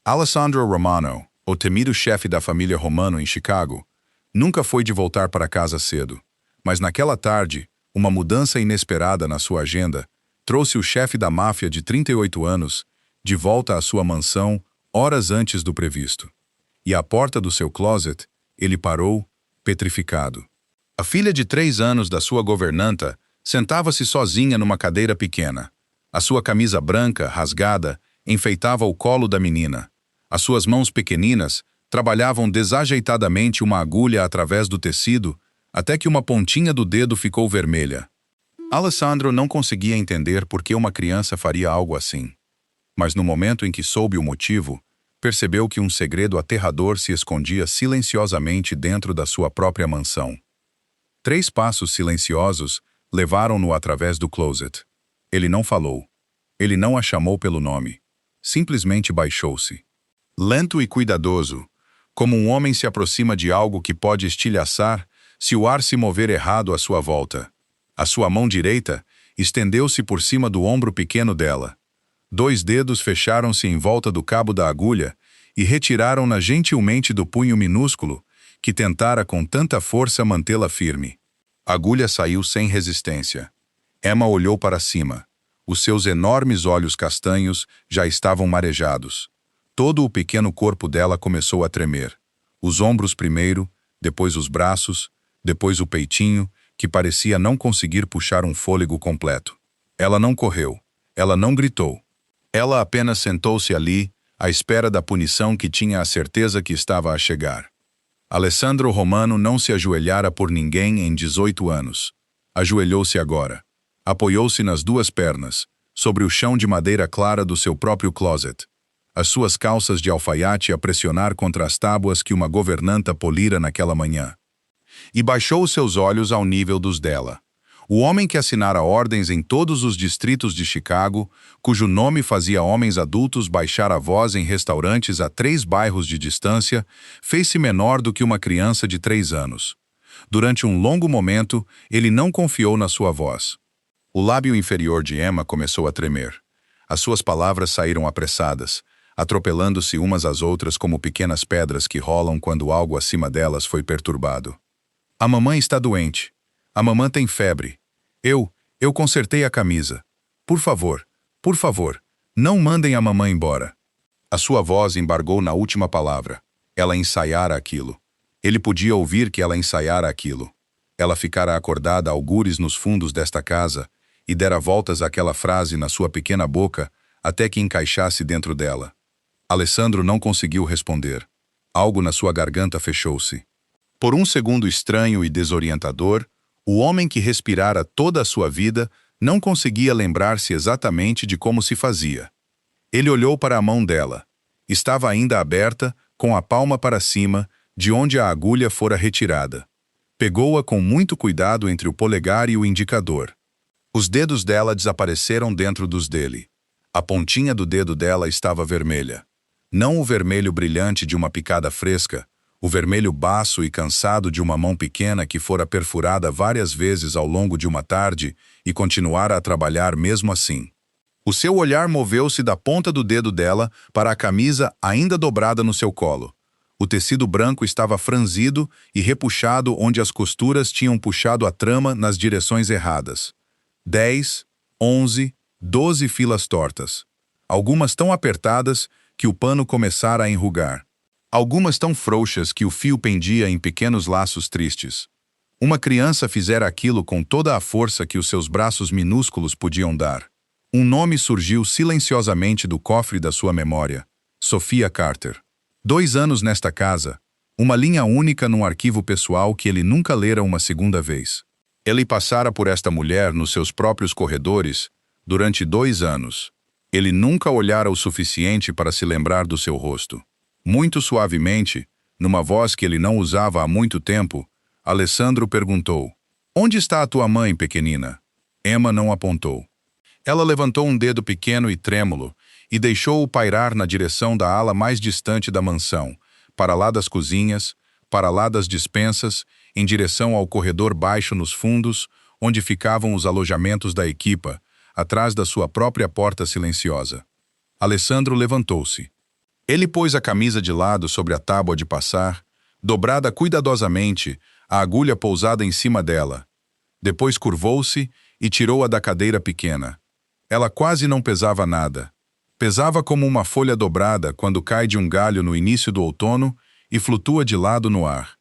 Alessandro Romano, o temido chefe da família Romano em Chicago, nunca foi de voltar para casa cedo. Mas naquela tarde, uma mudança inesperada na sua agenda trouxe o chefe da máfia de 38 anos de volta à sua mansão horas antes do previsto. E à porta do seu closet, ele parou, petrificado. A filha de 3 anos da sua governanta sentava-se sozinha numa cadeira pequena. A sua camisa branca, rasgada, enfeitava o colo da menina. As suas mãos pequeninas trabalhavam desajeitadamente uma agulha através do tecido até que uma pontinha do dedo ficou vermelha. Alessandro não conseguia entender por que uma criança faria algo assim. Mas no momento em que soube o motivo, percebeu que um segredo aterrador se escondia silenciosamente dentro da sua própria mansão. 3 passos silenciosos levaram-no através do closet. Ele não falou. Ele não a chamou pelo nome. Simplesmente baixou-se. Lento e cuidadoso, como um homem se aproxima de algo que pode estilhaçar se o ar se mover errado à sua volta. A sua mão direita estendeu-se por cima do ombro pequeno dela. 2 dedos fecharam-se em volta do cabo da agulha e retiraram-na gentilmente do punho minúsculo que tentara com tanta força mantê-la firme. A agulha saiu sem resistência. Emma olhou para cima. Os seus enormes olhos castanhos já estavam marejados. Todo o pequeno corpo dela começou a tremer. Os ombros primeiro, depois os braços, depois o peitinho, que parecia não conseguir puxar um fôlego completo. Ela não correu. Ela não gritou. Ela apenas sentou-se ali, à espera da punição que tinha a certeza que estava a chegar. Alessandro Romano não se ajoelhara por ninguém em 18 anos. Ajoelhou-se agora. Apoiou-se nas 2 pernas, sobre o chão de madeira clara do seu próprio closet. As suas calças de alfaiate a pressionar contra as tábuas que uma governanta polira naquela manhã. E baixou os seus olhos ao nível dos dela. O homem que assinara ordens em todos os distritos de Chicago, cujo nome fazia homens adultos baixar a voz em restaurantes a 3 bairros de distância, fez-se menor do que uma criança de 3 anos. Durante um longo momento, ele não confiou na sua voz. O lábio inferior de Emma começou a tremer. As suas palavras saíram apressadas, atropelando-se umas às outras como pequenas pedras que rolam quando algo acima delas foi perturbado. A mamãe está doente. A mamãe tem febre. Eu consertei a camisa. Por favor, não mandem a mamãe embora. A sua voz embargou na última palavra. Ela ensaiara aquilo. Ele podia ouvir que ela ensaiara aquilo. Ela ficara acordada algures nos fundos desta casa e dera voltas àquela frase na sua pequena boca até que encaixasse dentro dela. Alessandro não conseguiu responder. Algo na sua garganta fechou-se. Por um segundo estranho e desorientador, o homem que respirara toda a sua vida não conseguia lembrar-se exatamente de como se fazia. Ele olhou para a mão dela. Estava ainda aberta, com a palma para cima, de onde a agulha fora retirada. Pegou-a com muito cuidado entre o polegar e o indicador. Os dedos dela desapareceram dentro dos dele. A pontinha do dedo dela estava vermelha. Não o vermelho brilhante de uma picada fresca, o vermelho baço e cansado de uma mão pequena que fora perfurada várias vezes ao longo de uma tarde e continuara a trabalhar mesmo assim. O seu olhar moveu-se da ponta do dedo dela para a camisa ainda dobrada no seu colo. O tecido branco estava franzido e repuxado onde as costuras tinham puxado a trama nas direções erradas. 10, 11, 12 filas tortas. Algumas tão apertadas que o pano começara a enrugar. Algumas tão frouxas que o fio pendia em pequenos laços tristes. Uma criança fizera aquilo com toda a força que os seus braços minúsculos podiam dar. Um nome surgiu silenciosamente do cofre da sua memória. Sophia Carter. 2 anos nesta casa. Uma linha única num arquivo pessoal que ele nunca lera uma segunda vez. Ele passara por esta mulher nos seus próprios corredores durante 2 anos. Ele nunca olhara o suficiente para se lembrar do seu rosto. Muito suavemente, numa voz que ele não usava há muito tempo, Alessandro perguntou: "Onde está a tua mãe, pequenina?" Emma não apontou. Ela levantou um dedo pequeno e trêmulo e deixou-o pairar na direção da ala mais distante da mansão, para lá das cozinhas, para lá das despensas, em direção ao corredor baixo nos fundos, onde ficavam os alojamentos da equipa, atrás da sua própria porta silenciosa. Alessandro levantou-se. Ele pôs a camisa de lado sobre a tábua de passar, dobrada cuidadosamente, a agulha pousada em cima dela. Depois curvou-se e tirou-a da cadeira pequena. Ela quase não pesava nada. Pesava como uma folha dobrada quando cai de um galho no início do outono e flutua de lado no ar.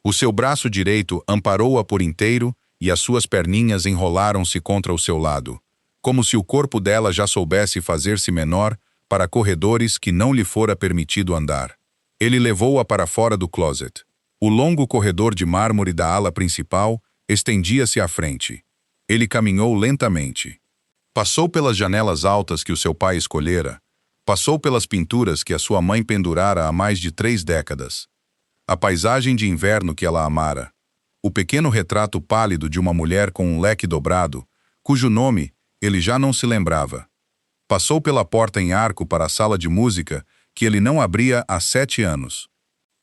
O seu braço direito amparou-a por inteiro e as suas perninhas enrolaram-se contra o seu lado, como se o corpo dela já soubesse fazer-se menor para corredores que não lhe fora permitido andar. Ele levou-a para fora do closet. O longo corredor de mármore da ala principal estendia-se à frente. Ele caminhou lentamente. Passou pelas janelas altas que o seu pai escolhera. Passou pelas pinturas que a sua mãe pendurara há mais de 3 décadas. A paisagem de inverno que ela amara. O pequeno retrato pálido de uma mulher com um leque dobrado, cujo nome ele já não se lembrava. Passou pela porta em arco para a sala de música que ele não abria há 7 anos.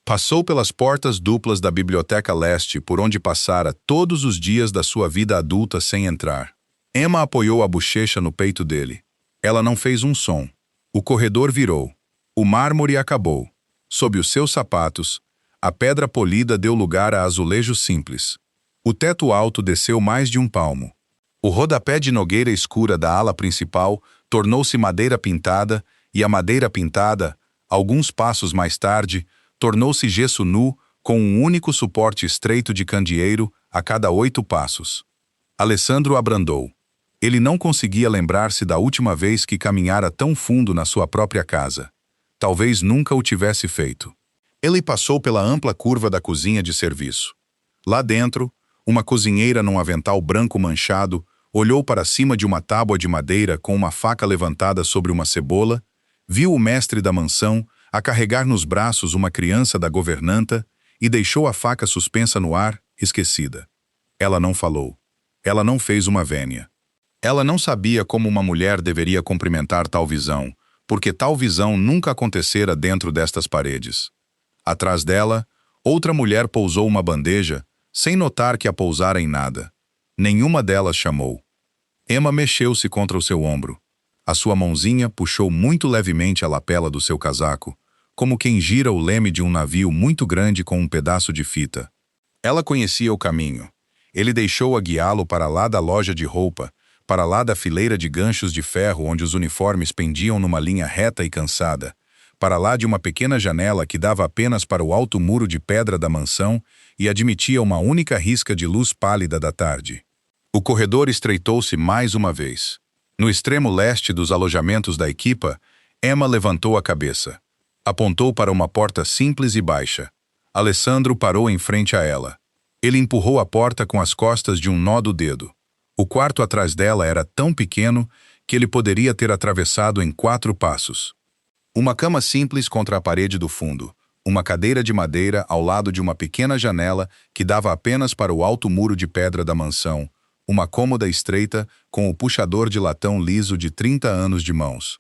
Passou pelas portas duplas da Biblioteca Leste por onde passara todos os dias da sua vida adulta sem entrar. Emma apoiou a bochecha no peito dele. Ela não fez um som. O corredor virou. O mármore acabou. Sob os seus sapatos, a pedra polida deu lugar a azulejos simples. O teto alto desceu mais de 1 palmo. O rodapé de nogueira escura da ala principal tornou-se madeira pintada e a madeira pintada, alguns passos mais tarde, tornou-se gesso nu com um único suporte estreito de candeeiro a cada 8 passos. Alessandro abrandou. Ele não conseguia lembrar-se da última vez que caminhara tão fundo na sua própria casa. Talvez nunca o tivesse feito. Ele passou pela ampla curva da cozinha de serviço. Lá dentro, uma cozinheira num avental branco manchado olhou para cima de uma tábua de madeira com uma faca levantada sobre uma cebola, viu o mestre da mansão a carregar nos braços uma criança da governanta e deixou a faca suspensa no ar, esquecida. Ela não falou. Ela não fez uma vénia. Ela não sabia como uma mulher deveria cumprimentar tal visão, porque tal visão nunca acontecera dentro destas paredes. Atrás dela, outra mulher pousou uma bandeja, sem notar que a pousara em nada. Nenhuma delas chamou. Emma mexeu-se contra o seu ombro. A sua mãozinha puxou muito levemente a lapela do seu casaco, como quem gira o leme de um navio muito grande com um pedaço de fita. Ela conhecia o caminho. Ele deixou-a guiá-lo para lá da loja de roupa, para lá da fileira de ganchos de ferro onde os uniformes pendiam numa linha reta e cansada, para lá de uma pequena janela que dava apenas para o alto muro de pedra da mansão e admitia uma única risca de luz pálida da tarde. O corredor estreitou-se mais uma vez. No extremo leste dos alojamentos da equipa, Emma levantou a cabeça. Apontou para uma porta simples e baixa. Alessandro parou em frente a ela. Ele empurrou a porta com as costas de um nó do dedo. O quarto atrás dela era tão pequeno que ele poderia ter atravessado em 4 passos. Uma cama simples contra a parede do fundo. Uma cadeira de madeira ao lado de uma pequena janela que dava apenas para o alto muro de pedra da mansão. Uma cômoda estreita com o puxador de latão liso de 30 anos de mãos.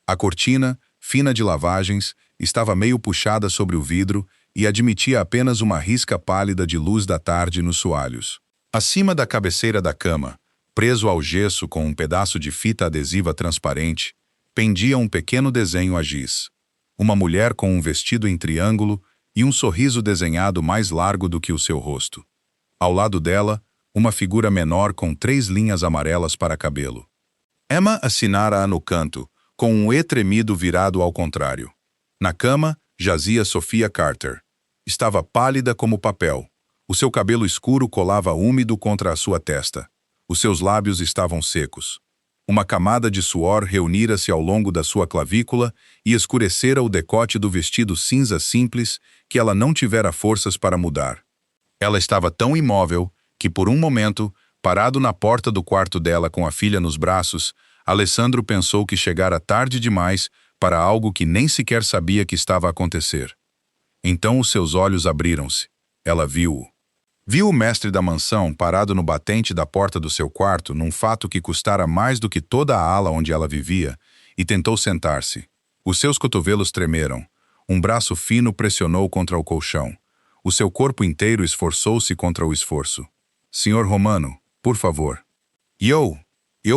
A cortina, fina de lavagens, estava meio puxada sobre o vidro e admitia apenas uma risca pálida de luz da tarde nos soalhos. Acima da cabeceira da cama, preso ao gesso com um pedaço de fita adesiva transparente, pendia um pequeno desenho a giz. Uma mulher com um vestido em triângulo e um sorriso desenhado mais largo do que o seu rosto. Ao lado dela, uma figura menor com 3 linhas amarelas para cabelo. Emma assinara-a no canto, com um E tremido virado ao contrário. Na cama, jazia Sophia Carter. Estava pálida como papel. O seu cabelo escuro colava úmido contra a sua testa. Os seus lábios estavam secos. Uma camada de suor reunira-se ao longo da sua clavícula e escurecera o decote do vestido cinza simples que ela não tivera forças para mudar. Ela estava tão imóvel que, por um momento, parado na porta do quarto dela com a filha nos braços, Alessandro pensou que chegara tarde demais para algo que nem sequer sabia que estava a acontecer. Então os seus olhos abriram-se. Ela viu-o. Viu o mestre da mansão parado no batente da porta do seu quarto num fato que custara mais do que toda a ala onde ela vivia, e tentou sentar-se. Os seus cotovelos tremeram. Um braço fino pressionou contra o colchão. O seu corpo inteiro esforçou-se contra o esforço. Senhor Romano, por favor. Eu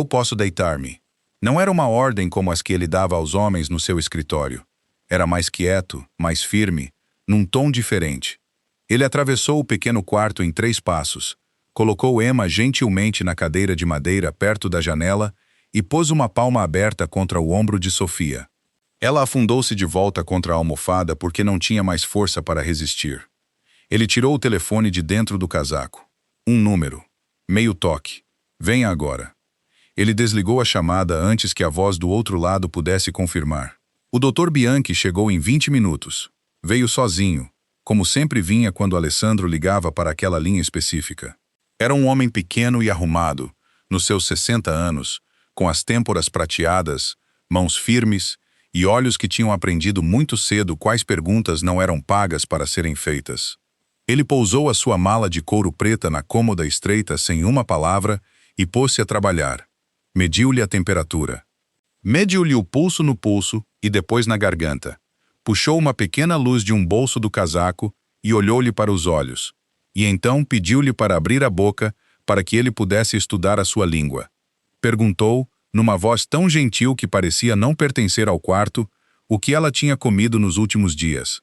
posso deitar-me. Não era uma ordem como as que ele dava aos homens no seu escritório. Era mais quieto, mais firme, num tom diferente. Ele atravessou o pequeno quarto em 3 passos, colocou Emma gentilmente na cadeira de madeira perto da janela e pôs uma palma aberta contra o ombro de Sofia. Ela afundou-se de volta contra a almofada porque não tinha mais força para resistir. Ele tirou o telefone de dentro do casaco. Um número. Meio toque. Venha agora. Ele desligou a chamada antes que a voz do outro lado pudesse confirmar. O Dr. Bianchi chegou em 20 minutos. Veio sozinho, como sempre vinha quando Alessandro ligava para aquela linha específica. Era um homem pequeno e arrumado, nos seus 60 anos, com as têmporas prateadas, mãos firmes e olhos que tinham aprendido muito cedo quais perguntas não eram pagas para serem feitas. Ele pousou a sua mala de couro preta na cômoda estreita sem uma palavra e pôs-se a trabalhar. Mediu-lhe a temperatura. Mediu-lhe o pulso no pulso e depois na garganta. Puxou uma pequena luz de um bolso do casaco e olhou-lhe para os olhos. E então pediu-lhe para abrir a boca para que ele pudesse estudar a sua língua. Perguntou, numa voz tão gentil que parecia não pertencer ao quarto, o que ela tinha comido nos últimos dias.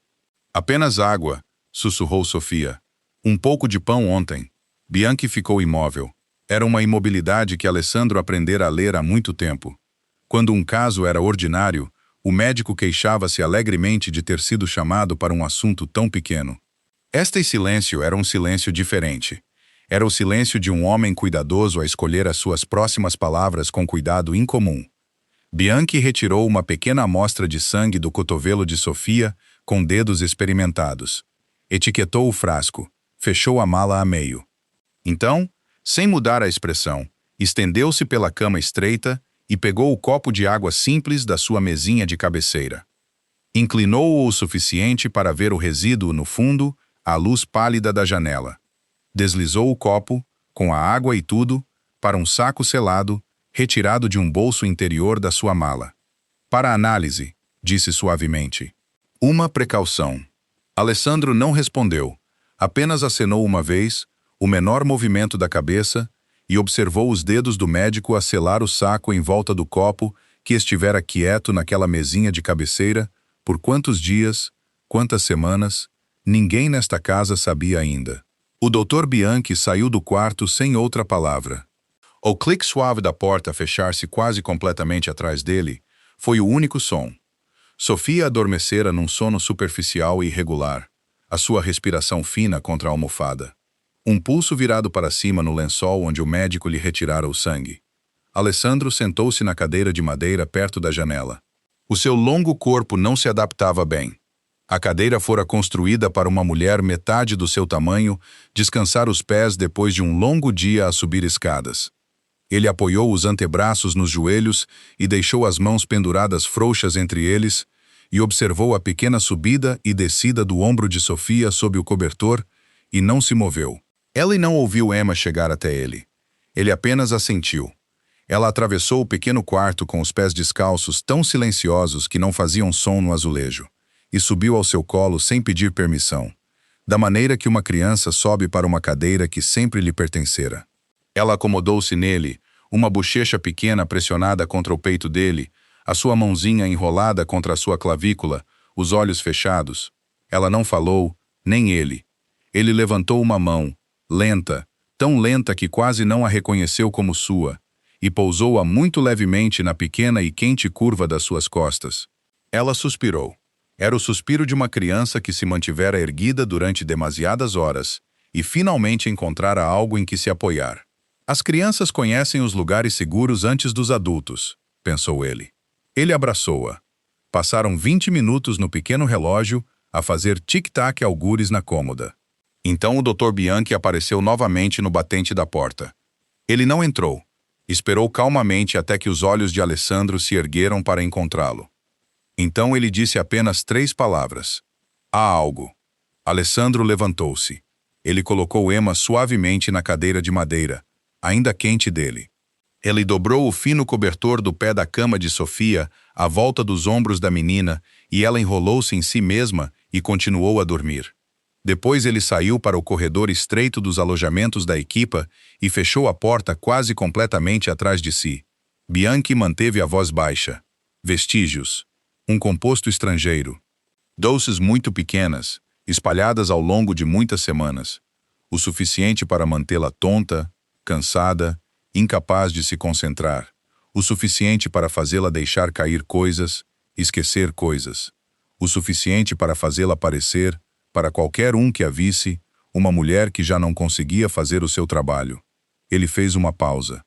Apenas água, sussurrou Sofia. Um pouco de pão ontem. Bianchi ficou imóvel. Era uma imobilidade que Alessandro aprendera a ler há muito tempo. Quando um caso era ordinário, o médico queixava-se alegremente de ter sido chamado para um assunto tão pequeno. Este silêncio era um silêncio diferente. Era o silêncio de um homem cuidadoso a escolher as suas próximas palavras com cuidado incomum. Bianchi retirou uma pequena amostra de sangue do cotovelo de Sofia com dedos experimentados. Etiquetou o frasco, fechou a mala a meio. Então, sem mudar a expressão, estendeu-se pela cama estreita e pegou o copo de água simples da sua mesinha de cabeceira. Inclinou-o o suficiente para ver o resíduo no fundo, à luz pálida da janela. Deslizou o copo, com a água e tudo, para um saco selado, retirado de um bolso interior da sua mala. Para análise, disse suavemente. Uma precaução. Alessandro não respondeu, apenas acenou uma vez, o menor movimento da cabeça, e observou os dedos do médico a selar o saco em volta do copo que estivera quieto naquela mesinha de cabeceira, por quantos dias, quantas semanas, ninguém nesta casa sabia ainda. O Dr. Bianchi saiu do quarto sem outra palavra. O clique suave da porta fechar-se quase completamente atrás dele foi o único som. Sofia adormecera num sono superficial e irregular, a sua respiração fina contra a almofada. Um pulso virado para cima no lençol onde o médico lhe retirara o sangue. Alessandro sentou-se na cadeira de madeira perto da janela. O seu longo corpo não se adaptava bem. A cadeira fora construída para uma mulher metade do seu tamanho descansar os pés depois de um longo dia a subir escadas. Ele apoiou os antebraços nos joelhos e deixou as mãos penduradas frouxas entre eles e observou a pequena subida e descida do ombro de Sofia sob o cobertor e não se moveu. Ela não ouviu Emma chegar até ele. Ele apenas assentiu. Ela atravessou o pequeno quarto com os pés descalços tão silenciosos que não faziam som no azulejo, e subiu ao seu colo sem pedir permissão, da maneira que uma criança sobe para uma cadeira que sempre lhe pertencera. Ela acomodou-se nele, uma bochecha pequena pressionada contra o peito dele, a sua mãozinha enrolada contra a sua clavícula, os olhos fechados. Ela não falou, nem ele. Ele levantou uma mão, lenta, tão lenta que quase não a reconheceu como sua, e pousou-a muito levemente na pequena e quente curva das suas costas. Ela suspirou. Era o suspiro de uma criança que se mantivera erguida durante demasiadas horas e finalmente encontrara algo em que se apoiar. As crianças conhecem os lugares seguros antes dos adultos, pensou ele. Ele abraçou-a. Passaram 20 minutos no pequeno relógio a fazer tic-tac algures na cômoda. Então o Dr. Bianchi apareceu novamente no batente da porta. Ele não entrou. Esperou calmamente até que os olhos de Alessandro se ergueram para encontrá-lo. Então ele disse apenas 3 palavras. Há algo. Alessandro levantou-se. Ele colocou Emma suavemente na cadeira de madeira, ainda quente dele. Ele dobrou o fino cobertor do pé da cama de Sofia à volta dos ombros da menina e ela enrolou-se em si mesma e continuou a dormir. Depois ele saiu para o corredor estreito dos alojamentos da equipa e fechou a porta quase completamente atrás de si. Bianchi manteve a voz baixa. Vestígios. Um composto estrangeiro. Doses muito pequenas, espalhadas ao longo de muitas semanas. O suficiente para mantê-la tonta, cansada, incapaz de se concentrar. O suficiente para fazê-la deixar cair coisas, esquecer coisas. O suficiente para fazê-la parecer, para qualquer um que a visse, uma mulher que já não conseguia fazer o seu trabalho. Ele fez uma pausa.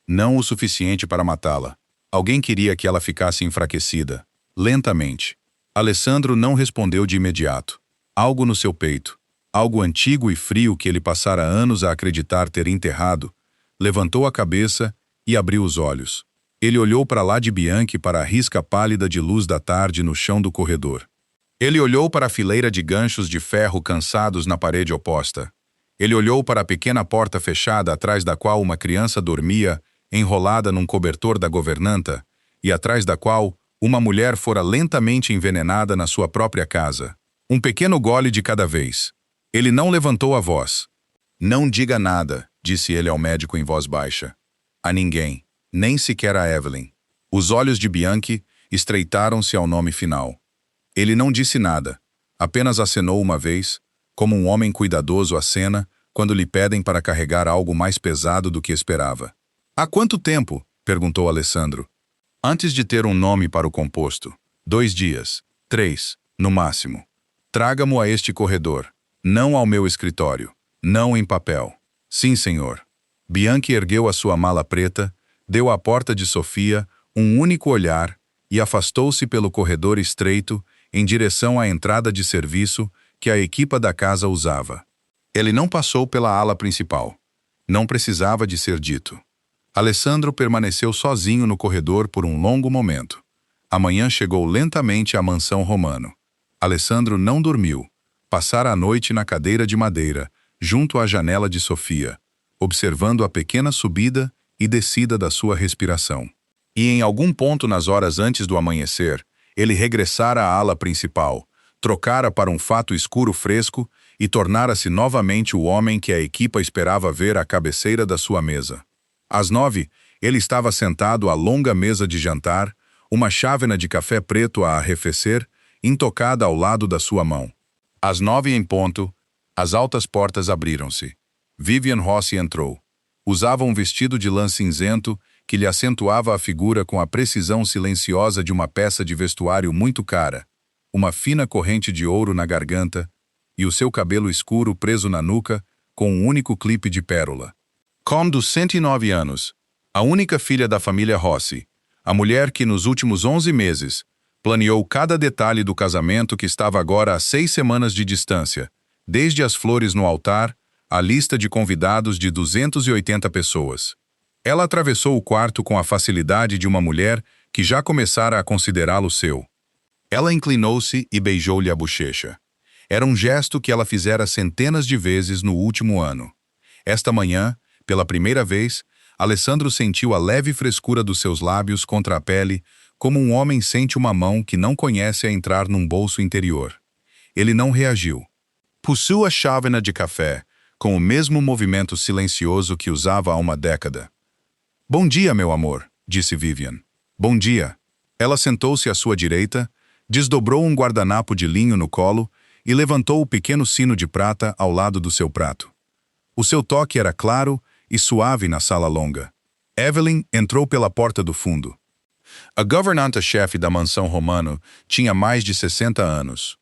Não o suficiente para matá-la. Alguém queria que ela ficasse enfraquecida, lentamente. Alessandro não respondeu de imediato. Algo no seu peito, algo antigo e frio que ele passara anos a acreditar ter enterrado, levantou a cabeça e abriu os olhos. Ele olhou para lá de Bianchi para a risca pálida de luz da tarde no chão do corredor. Ele olhou para a fileira de ganchos de ferro cansados na parede oposta. Ele olhou para a pequena porta fechada atrás da qual uma criança dormia, enrolada num cobertor da governanta, e atrás da qual uma mulher fora lentamente envenenada na sua própria casa. Um pequeno gole de cada vez. Ele não levantou a voz. Não diga nada, disse ele ao médico em voz baixa. A ninguém, nem sequer a Evelyn. Os olhos de Bianchi estreitaram-se ao nome final. Ele não disse nada, apenas acenou uma vez, como um homem cuidadoso acena quando lhe pedem para carregar algo mais pesado do que esperava. Há quanto tempo? Perguntou Alessandro. Antes de ter um nome para o composto. 2 dias. 3, no máximo. Traga-mo a este corredor. Não ao meu escritório. Não em papel. Sim, senhor. Bianchi ergueu a sua mala preta, deu à porta de Sofia um único olhar e afastou-se pelo corredor estreito em direção à entrada de serviço que a equipa da casa usava. Ele não passou pela ala principal. Não precisava de ser dito. Alessandro permaneceu sozinho no corredor por um longo momento. A manhã chegou lentamente à mansão Romano. Alessandro não dormiu. Passara a noite na cadeira de madeira, junto à janela de Sofia, observando a pequena subida e descida da sua respiração. E em algum ponto nas horas antes do amanhecer, ele regressara à ala principal, trocara para um fato escuro fresco e tornara-se novamente o homem que a equipa esperava ver à cabeceira da sua mesa. Às 9, ele estava sentado à longa mesa de jantar, uma chávena de café preto a arrefecer, intocada ao lado da sua mão. Às 9 em ponto, as altas portas abriram-se. Vivian Rossi entrou. Usava um vestido de lã cinzento que lhe acentuava a figura com a precisão silenciosa de uma peça de vestuário muito cara, uma fina corrente de ouro na garganta e o seu cabelo escuro preso na nuca com um único clipe de pérola. Com dos 109 anos, a única filha da família Rossi, a mulher que nos últimos 11 meses planeou cada detalhe do casamento que estava agora a 6 semanas de distância, desde as flores no altar, a lista de convidados de 280 pessoas. Ela atravessou o quarto com a facilidade de uma mulher que já começara a considerá-lo seu. Ela inclinou-se e beijou-lhe a bochecha. Era um gesto que ela fizera centenas de vezes no último ano. Esta manhã, pela primeira vez, Alessandro sentiu a leve frescura dos seus lábios contra a pele, como um homem sente uma mão que não conhece a entrar num bolso interior. Ele não reagiu. Puxou a chávena de café, com o mesmo movimento silencioso que usava há uma década. Bom dia, meu amor, disse Vivian. Bom dia. Ela sentou-se à sua direita, desdobrou um guardanapo de linho no colo e levantou o pequeno sino de prata ao lado do seu prato. O seu toque era claro e suave na sala longa. Evelyn entrou pela porta do fundo. A governanta-chefe da mansão Romano tinha mais de 60 anos.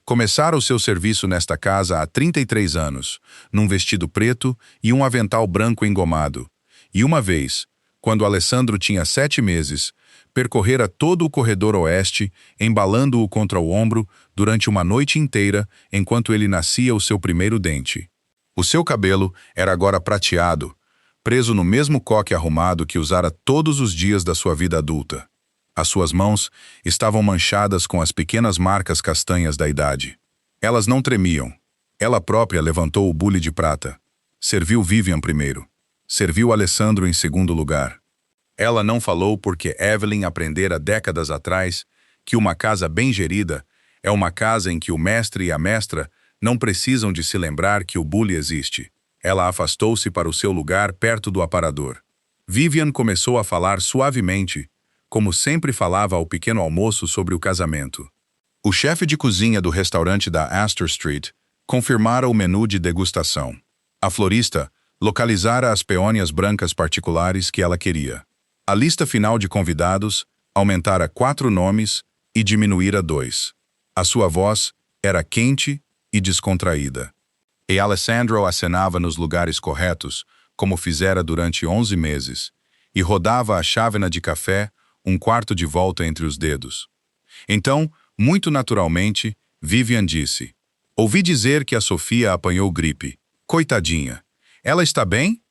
Começara o seu serviço nesta casa há 33 anos, num vestido preto e um avental branco engomado. E uma vez, quando Alessandro tinha 7 meses, percorrera todo o corredor oeste, embalando-o contra o ombro durante uma noite inteira enquanto ele nascia o seu primeiro dente. O seu cabelo era agora prateado, preso no mesmo coque arrumado que usara todos os dias da sua vida adulta. As suas mãos estavam manchadas com as pequenas marcas castanhas da idade. Elas não tremiam. Ela própria levantou o bule de prata. Serviu Vivian primeiro. Serviu Alessandro em segundo lugar. Ela não falou porque Evelyn aprendera décadas atrás que uma casa bem gerida é uma casa em que o mestre e a mestra não precisam de se lembrar que o bule existe. Ela afastou-se para o seu lugar perto do aparador. Vivian começou a falar suavemente, como sempre falava ao pequeno almoço sobre o casamento. O chefe de cozinha do restaurante da Astor Street confirmara o menu de degustação. A florista localizara as peônias brancas particulares que ela queria. A lista final de convidados aumentara 4 nomes e diminuíra 2. A sua voz era quente e descontraída. E Alessandro acenava nos lugares corretos, como fizera durante 11 meses, e rodava a chávena de café um quarto de volta entre os dedos. Então, muito naturalmente, Vivian disse: "Ouvi dizer que a Sofia apanhou gripe. Coitadinha. Ela está bem?"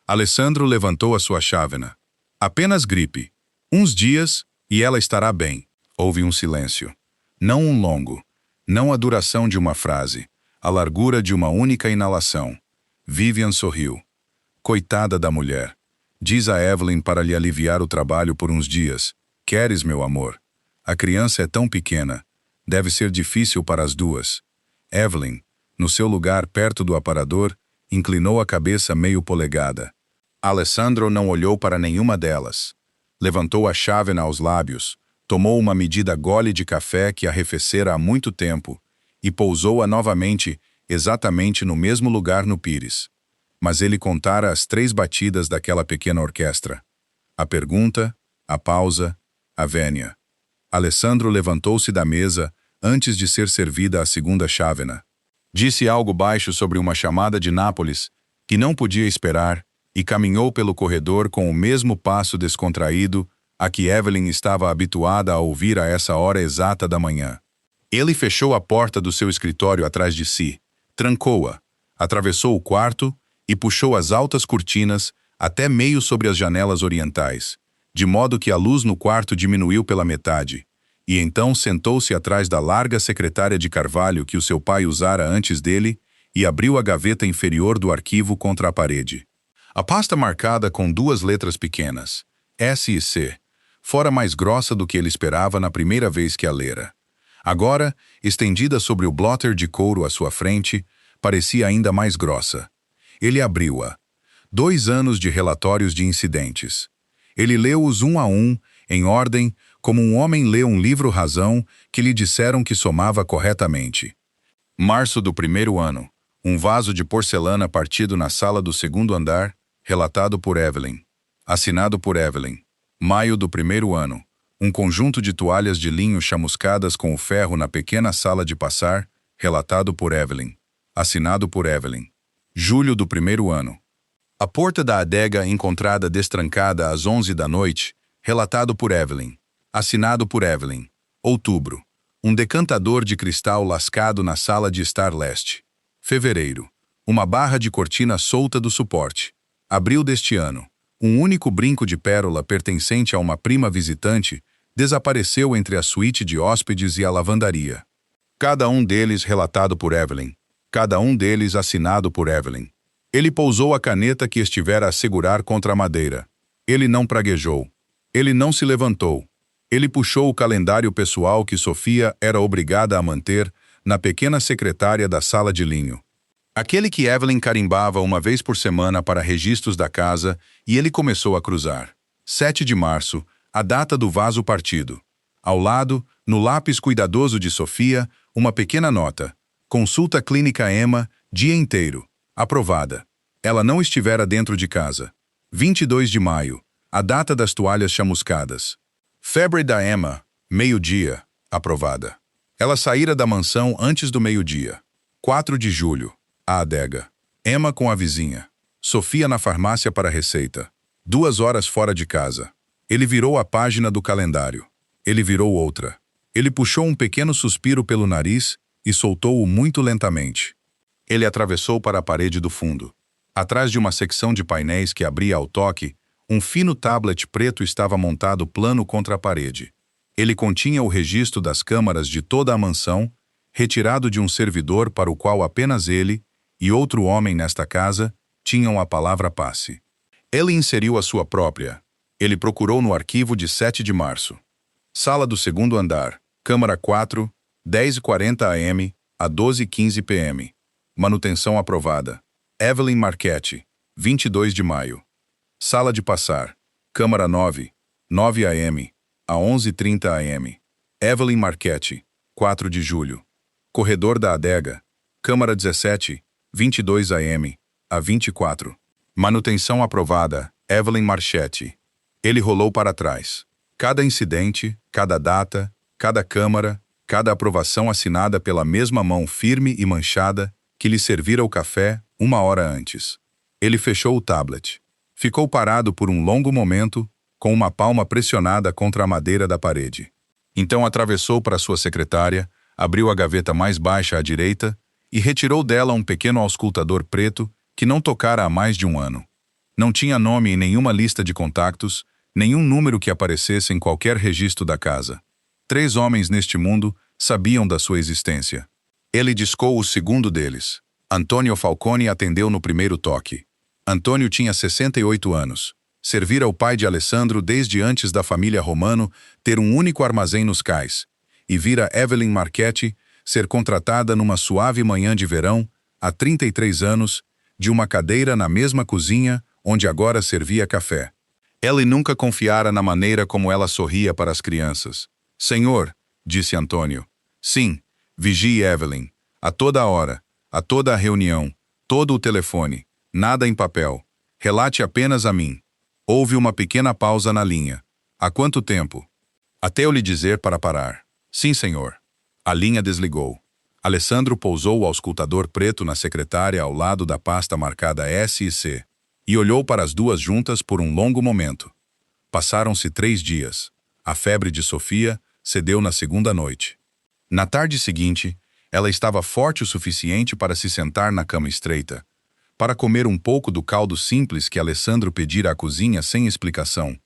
Alessandro levantou a sua chávena. "Apenas gripe. Uns dias e ela estará bem." Houve um silêncio. Não um longo. Não a duração de uma frase. A largura de uma única inalação. Vivian sorriu. "Coitada da mulher. Diz a Evelyn para lhe aliviar o trabalho por uns dias. Queres, meu amor? A criança é tão pequena. Deve ser difícil para as duas." Evelyn, no seu lugar perto do aparador, inclinou a cabeça meio polegada. Alessandro não olhou para nenhuma delas. Levantou a chávena aos lábios, tomou uma medida gole de café que arrefecera há muito tempo e pousou-a novamente exatamente no mesmo lugar no pires. Mas ele contara as 3 batidas daquela pequena orquestra. A pergunta, a pausa, a vénia. Alessandro levantou-se da mesa antes de ser servida a segunda chávena. Disse algo baixo sobre uma chamada de Nápoles que não podia esperar e caminhou pelo corredor com o mesmo passo descontraído a que Evelyn estava habituada a ouvir a essa hora exata da manhã. Ele fechou a porta do seu escritório atrás de si, trancou-a, atravessou o quarto e puxou as altas cortinas até meio sobre as janelas orientais, de modo que a luz no quarto diminuiu pela metade, e então sentou-se atrás da larga secretária de carvalho que o seu pai usara antes dele e abriu a gaveta inferior do arquivo contra a parede. A pasta marcada com 2 letras pequenas, S e C, fora mais grossa do que ele esperava na primeira vez que a lera. Agora, estendida sobre o blotter de couro à sua frente, parecia ainda mais grossa. Ele abriu-a. 2 anos de relatórios de incidentes. Ele leu-os um a um, em ordem, como um homem lê um livro-razão que lhe disseram que somava corretamente. Março do 1º ano. Um vaso de porcelana partido na sala do 2º andar, relatado por Evelyn. Assinado por Evelyn. Maio do 1º ano. Um conjunto de toalhas de linho chamuscadas com o ferro na pequena sala de passar, relatado por Evelyn. Assinado por Evelyn. Julho do 1º ano. A porta da adega encontrada destrancada às 11 da noite, relatado por Evelyn. Assinado por Evelyn. Outubro. Um decantador de cristal lascado na sala de estar leste. Fevereiro. Uma barra de cortina solta do suporte. Abril deste ano. Um único brinco de pérola pertencente a uma prima visitante desapareceu entre a suíte de hóspedes e a lavandaria. Cada um deles relatado por Evelyn. Cada um deles assinado por Evelyn. Ele pousou a caneta que estivera a segurar contra a madeira. Ele não praguejou. Ele não se levantou. Ele puxou o calendário pessoal que Sofia era obrigada a manter na pequena secretária da sala de linho. Aquele que Evelyn carimbava uma vez por semana para registros da casa, e ele começou a cruzar. 7 de março, a data do vaso partido. Ao lado, no lápis cuidadoso de Sofia, uma pequena nota. Consulta clínica Emma, dia inteiro. Aprovada. Ela não estivera dentro de casa. 22 de maio, a data das toalhas chamuscadas. Febre da Emma, meio-dia. Aprovada. Ela saíra da mansão antes do meio-dia. 4 de julho. A adega. Emma com a vizinha. Sofia na farmácia para receita. 2 horas fora de casa. Ele virou a página do calendário. Ele virou outra. Ele puxou um pequeno suspiro pelo nariz e soltou-o muito lentamente. Ele atravessou para a parede do fundo. Atrás de uma secção de painéis que abria ao toque, um fino tablet preto estava montado plano contra a parede. Ele continha o registro das câmaras de toda a mansão, retirado de um servidor para o qual apenas ele e outro homem nesta casa tinham a palavra passe. Ele inseriu a sua própria. Ele procurou no arquivo de 7 de março. Sala do 2º andar, Câmara 4, 10h40 am a 12h15 pm. Manutenção aprovada. Evelyn Marchetti, 22 de maio. Sala de passar, Câmara 9, 9 am, a 11h30 am. Evelyn Marchetti, 4 de julho. Corredor da Adega, Câmara 17, 22 am, a 24. Manutenção aprovada, Evelyn Marchetti. Ele rolou para trás. Cada incidente, cada data, cada câmara, cada aprovação assinada pela mesma mão firme e manchada que lhe servira o café 1 hora antes. Ele fechou o tablet. Ficou parado por um longo momento, com uma palma pressionada contra a madeira da parede. Então atravessou para sua secretária, abriu a gaveta mais baixa à direita e retirou dela um pequeno auscultador preto que não tocara há mais de 1 ano. Não tinha nome em nenhuma lista de contactos, nenhum número que aparecesse em qualquer registro da casa. 3 homens neste mundo sabiam da sua existência. Ele discou o segundo deles. Antônio Falcone atendeu no primeiro toque. Antônio tinha 68 anos. Servira o pai de Alessandro desde antes da família Romano ter um único armazém nos cais, e vira Evelyn Marchetti ser contratada numa suave manhã de verão, há 33 anos, de uma cadeira na mesma cozinha onde agora servia café. Ele nunca confiara na maneira como ela sorria para as crianças. Senhor, disse Antônio. Sim, vigie Evelyn. A toda hora, a toda a reunião, todo o telefone, nada em papel. Relate apenas a mim. Houve uma pequena pausa na linha. Há quanto tempo? Até eu lhe dizer para parar. Sim, senhor. A linha desligou. Alessandro pousou o auscultador preto na secretária ao lado da pasta marcada S e C, e olhou para as duas juntas por um longo momento. Passaram-se 3 dias. A febre de Sofia cedeu na segunda noite. Na tarde seguinte, ela estava forte o suficiente para se sentar na cama estreita, para comer um pouco do caldo simples que Alessandro pedira à cozinha sem explicação,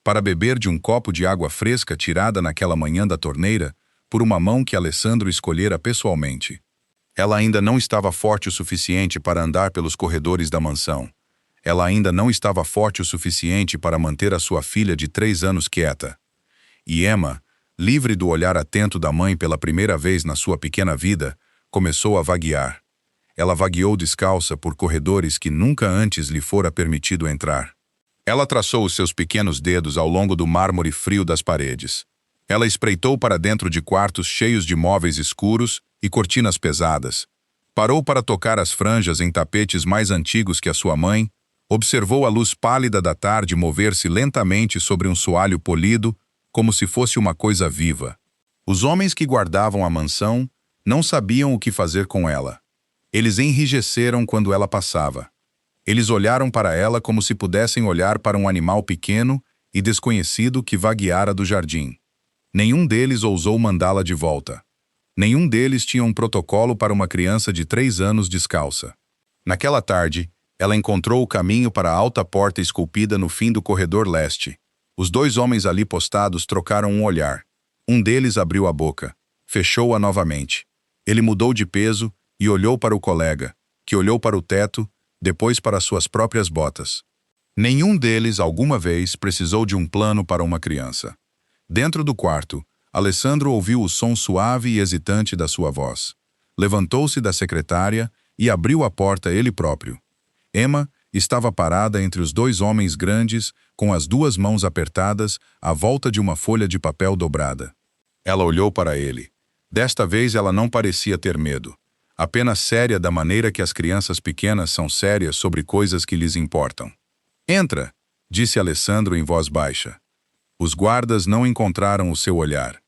para beber de um copo de água fresca tirada naquela manhã da torneira por uma mão que Alessandro escolhera pessoalmente. Ela ainda não estava forte o suficiente para andar pelos corredores da mansão. Ela ainda não estava forte o suficiente para manter a sua filha de 3 anos quieta. E Emma, livre do olhar atento da mãe pela primeira vez na sua pequena vida, começou a vaguear. Ela vagueou descalça por corredores que nunca antes lhe fora permitido entrar. Ela traçou os seus pequenos dedos ao longo do mármore frio das paredes. Ela espreitou para dentro de quartos cheios de móveis escuros e cortinas pesadas. Parou para tocar as franjas em tapetes mais antigos que a sua mãe, observou a luz pálida da tarde mover-se lentamente sobre um soalho polido, como se fosse uma coisa viva. Os homens que guardavam a mansão não sabiam o que fazer com ela. Eles enrijeceram quando ela passava. Eles olharam para ela como se pudessem olhar para um animal pequeno e desconhecido que vagueara do jardim. Nenhum deles ousou mandá-la de volta. Nenhum deles tinha um protocolo para uma criança de 3 anos descalça. Naquela tarde, ela encontrou o caminho para a alta porta esculpida no fim do corredor leste. Os 2 homens ali postados trocaram um olhar. Um deles abriu a boca. Fechou-a novamente. Ele mudou de peso e olhou para o colega, que olhou para o teto, depois para suas próprias botas. Nenhum deles, alguma vez, precisou de um plano para uma criança. Dentro do quarto, Alessandro ouviu o som suave e hesitante da sua voz. Levantou-se da secretária e abriu a porta ele próprio. Emma estava parada entre os 2 homens grandes, com as 2 mãos apertadas à volta de uma folha de papel dobrada. Ela olhou para ele. Desta vez ela não parecia ter medo, apenas séria da maneira que as crianças pequenas são sérias sobre coisas que lhes importam. Entra, disse Alessandro em voz baixa. Os guardas não encontraram o seu olhar.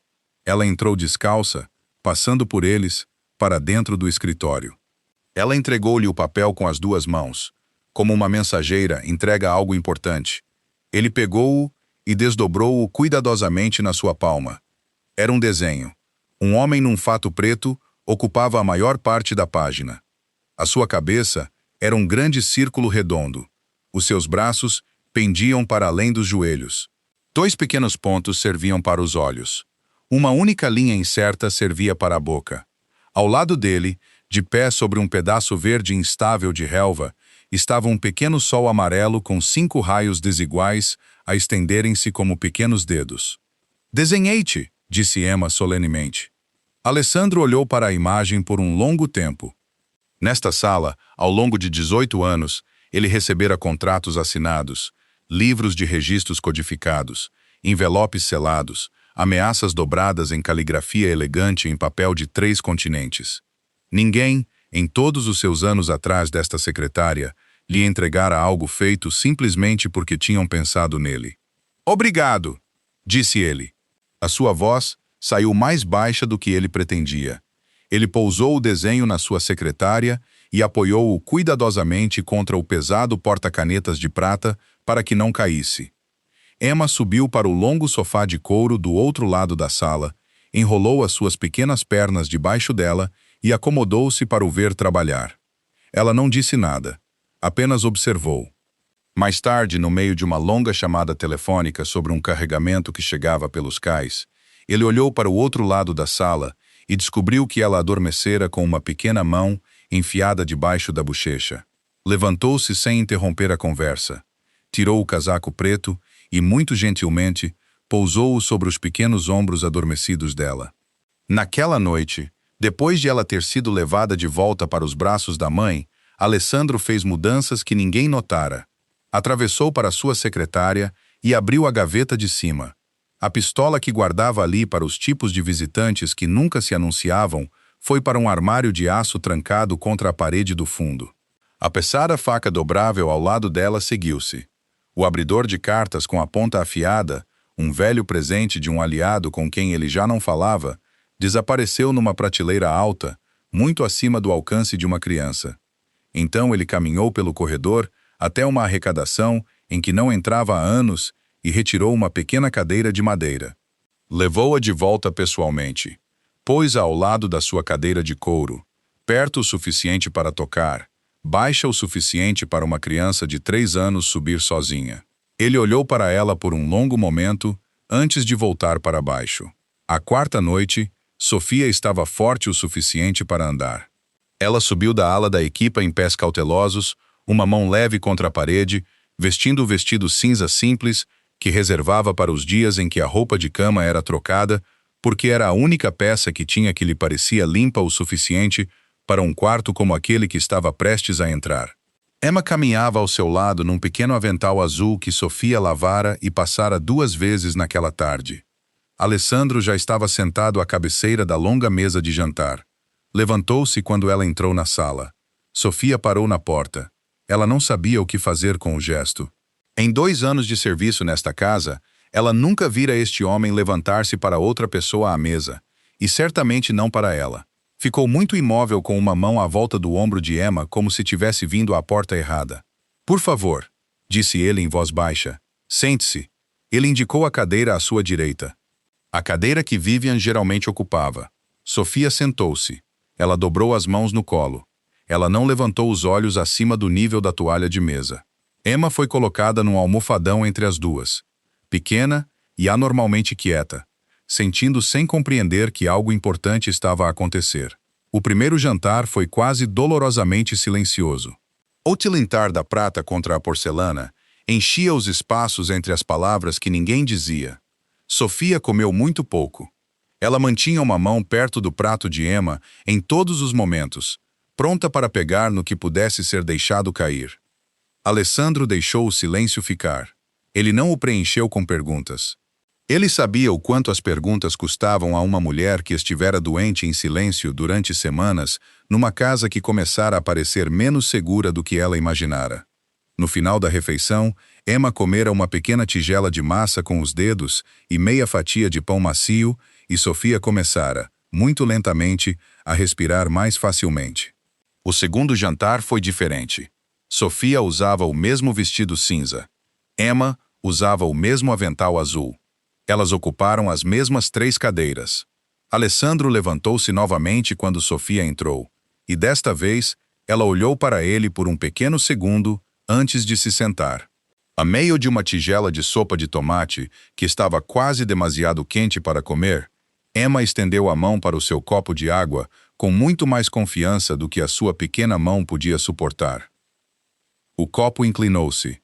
Ela entrou descalça, passando por eles, para dentro do escritório. Ela entregou-lhe o papel com as 2 mãos, como uma mensageira entrega algo importante. Ele pegou-o e desdobrou-o cuidadosamente na sua palma. Era um desenho. Um homem num fato preto ocupava a maior parte da página. A sua cabeça era um grande círculo redondo. Os seus braços pendiam para além dos joelhos. 2 pequenos pontos serviam para os olhos. Uma única linha incerta servia para a boca. Ao lado dele, de pé sobre um pedaço verde instável de relva, estava um pequeno sol amarelo com 5 raios desiguais a estenderem-se como pequenos dedos. Desenhei-te, disse Emma solenemente. Alessandro olhou para a imagem por um longo tempo. Nesta sala, ao longo de 18 anos, ele recebera contratos assinados, livros de registros codificados, envelopes selados, ameaças dobradas em caligrafia elegante em papel de 3 continentes. Ninguém, em todos os seus anos atrás desta secretária, lhe entregara algo feito simplesmente porque tinham pensado nele. "Obrigado", disse ele. A sua voz saiu mais baixa do que ele pretendia. Ele pousou o desenho na sua secretária e apoiou-o cuidadosamente contra o pesado porta-canetas de prata para que não caísse. Emma subiu para o longo sofá de couro do outro lado da sala, enrolou as suas pequenas pernas debaixo dela e acomodou-se para o ver trabalhar. Ela não disse nada, apenas observou. Mais tarde, no meio de uma longa chamada telefônica sobre um carregamento que chegava pelos cais, ele olhou para o outro lado da sala e descobriu que ela adormecera com uma pequena mão enfiada debaixo da bochecha. Levantou-se sem interromper a conversa, tirou o casaco preto e, muito gentilmente, pousou-o sobre os pequenos ombros adormecidos dela. Naquela noite, depois de ela ter sido levada de volta para os braços da mãe, Alessandro fez mudanças que ninguém notara. Atravessou para sua secretária e abriu a gaveta de cima. A pistola que guardava ali para os tipos de visitantes que nunca se anunciavam foi para um armário de aço trancado contra a parede do fundo. A pesada faca dobrável ao lado dela seguiu-se. O abridor de cartas com a ponta afiada, um velho presente de um aliado com quem ele já não falava, desapareceu numa prateleira alta, muito acima do alcance de uma criança. Então ele caminhou pelo corredor até uma arrecadação em que não entrava há anos e retirou uma pequena cadeira de madeira. Levou-a de volta pessoalmente. Pôs-a ao lado da sua cadeira de couro, perto o suficiente para tocar, baixa o suficiente para uma criança de 3 anos subir sozinha. Ele olhou para ela por um longo momento, antes de voltar para baixo. À 4ª noite, Sofia estava forte o suficiente para andar. Ela subiu da ala da equipa em pés cautelosos, uma mão leve contra a parede, vestindo o vestido cinza simples que reservava para os dias em que a roupa de cama era trocada, porque era a única peça que tinha que lhe parecia limpa o suficiente para um quarto como aquele que estava prestes a entrar. Emma caminhava ao seu lado num pequeno avental azul que Sofia lavara e passara 2 vezes naquela tarde. Alessandro já estava sentado à cabeceira da longa mesa de jantar. Levantou-se quando ela entrou na sala. Sofia parou na porta. Ela não sabia o que fazer com o gesto. Em 2 anos de serviço nesta casa, ela nunca vira este homem levantar-se para outra pessoa à mesa, e certamente não para ela. Ficou muito imóvel com uma mão à volta do ombro de Emma como se tivesse vindo à porta errada. "Por favor", disse ele em voz baixa. "Sente-se." Ele indicou a cadeira à sua direita. A cadeira que Vivian geralmente ocupava. Sofia sentou-se. Ela dobrou as mãos no colo. Ela não levantou os olhos acima do nível da toalha de mesa. Emma foi colocada num almofadão entre as duas, pequena e anormalmente quieta, sentindo sem compreender que algo importante estava a acontecer. O primeiro jantar foi quase dolorosamente silencioso. O tilintar da prata contra a porcelana enchia os espaços entre as palavras que ninguém dizia. Sofia comeu muito pouco. Ela mantinha uma mão perto do prato de Emma em todos os momentos, pronta para pegar no que pudesse ser deixado cair. Alessandro deixou o silêncio ficar. Ele não o preencheu com perguntas. Ele sabia o quanto as perguntas custavam a uma mulher que estivera doente em silêncio durante semanas numa casa que começara a parecer menos segura do que ela imaginara. No final da refeição, Emma comera uma pequena tigela de massa com os dedos e meia fatia de pão macio, e Sofia começara, muito lentamente, a respirar mais facilmente. O segundo jantar foi diferente. Sofia usava o mesmo vestido cinza. Emma usava o mesmo avental azul. Elas ocuparam as mesmas 3 cadeiras. Alessandro levantou-se novamente quando Sofia entrou, e desta vez ela olhou para ele por um pequeno segundo antes de se sentar. A meio de uma tigela de sopa de tomate, que estava quase demasiado quente para comer, Emma estendeu a mão para o seu copo de água com muito mais confiança do que a sua pequena mão podia suportar. O copo inclinou-se.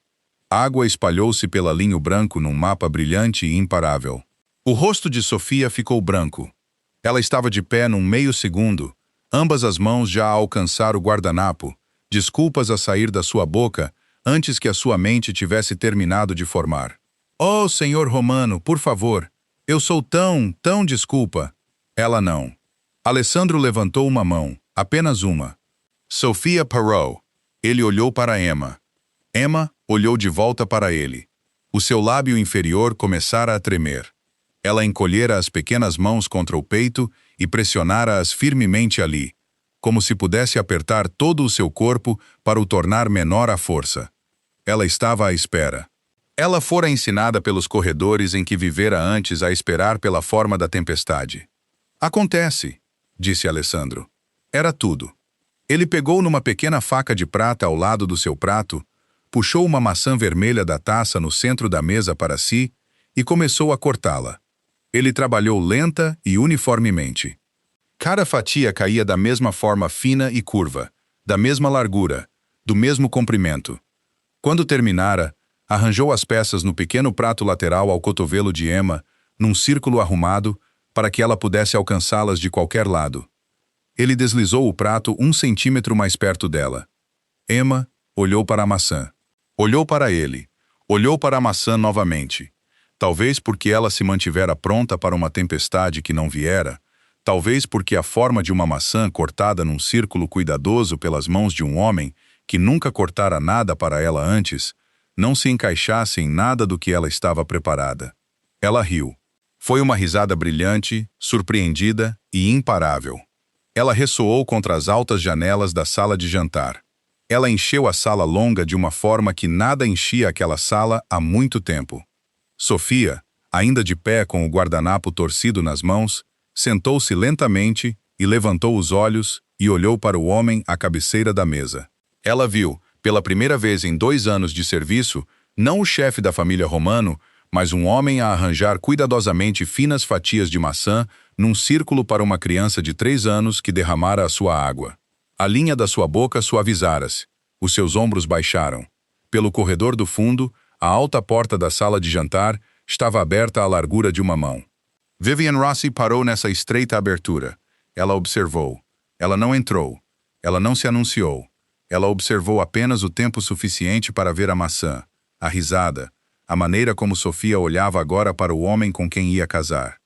Água espalhou-se pela linho branco num mapa brilhante e imparável. O rosto de Sofia ficou branco. Ela estava de pé num meio segundo, ambas as mãos já a alcançar o guardanapo, desculpas a sair da sua boca antes que a sua mente tivesse terminado de formar. Oh, senhor Romano, por favor. Eu sou tão desculpa. Ela não. Alessandro levantou uma mão, apenas uma. Sofia parou. Ele olhou para Emma. Emma olhou de volta para ele. O seu lábio inferior começara a tremer. Ela encolhera as pequenas mãos contra o peito e pressionara-as firmemente ali, como se pudesse apertar todo o seu corpo para o tornar menor à força. Ela estava à espera. Ela fora ensinada pelos corredores em que vivera antes a esperar pela forma da tempestade. Acontece, disse Alessandro. Era tudo. Ele pegou numa pequena faca de prata ao lado do seu prato, puxou uma maçã vermelha da taça no centro da mesa para si e começou a cortá-la. Ele trabalhou lenta e uniformemente. Cada fatia caía da mesma forma fina e curva, da mesma largura, do mesmo comprimento. Quando terminara, arranjou as peças no pequeno prato lateral ao cotovelo de Emma, num círculo arrumado, para que ela pudesse alcançá-las de qualquer lado. Ele deslizou o prato 1 centímetro mais perto dela. Emma olhou para a maçã. Olhou para ele. Olhou para a maçã novamente. Talvez porque ela se mantivera pronta para uma tempestade que não viera, talvez porque a forma de uma maçã cortada num círculo cuidadoso pelas mãos de um homem, que nunca cortara nada para ela antes, não se encaixasse em nada do que ela estava preparada. Ela riu. Foi uma risada brilhante, surpreendida e imparável. Ela ressoou contra as altas janelas da sala de jantar. Ela encheu a sala longa de uma forma que nada enchia aquela sala há muito tempo. Sofia, ainda de pé com o guardanapo torcido nas mãos, sentou-se lentamente e levantou os olhos e olhou para o homem à cabeceira da mesa. Ela viu, pela primeira vez em 2 anos de serviço, não o chefe da família Romano, mas um homem a arranjar cuidadosamente finas fatias de maçã num círculo para uma criança de 3 anos que derramara a sua água. A linha da sua boca suavizara-se. Os seus ombros baixaram. Pelo corredor do fundo, a alta porta da sala de jantar estava aberta à largura de uma mão. Vivian Rossi parou nessa estreita abertura. Ela observou. Ela não entrou. Ela não se anunciou. Ela observou apenas o tempo suficiente para ver a maçã, a risada, a maneira como Sofia olhava agora para o homem com quem ia casar.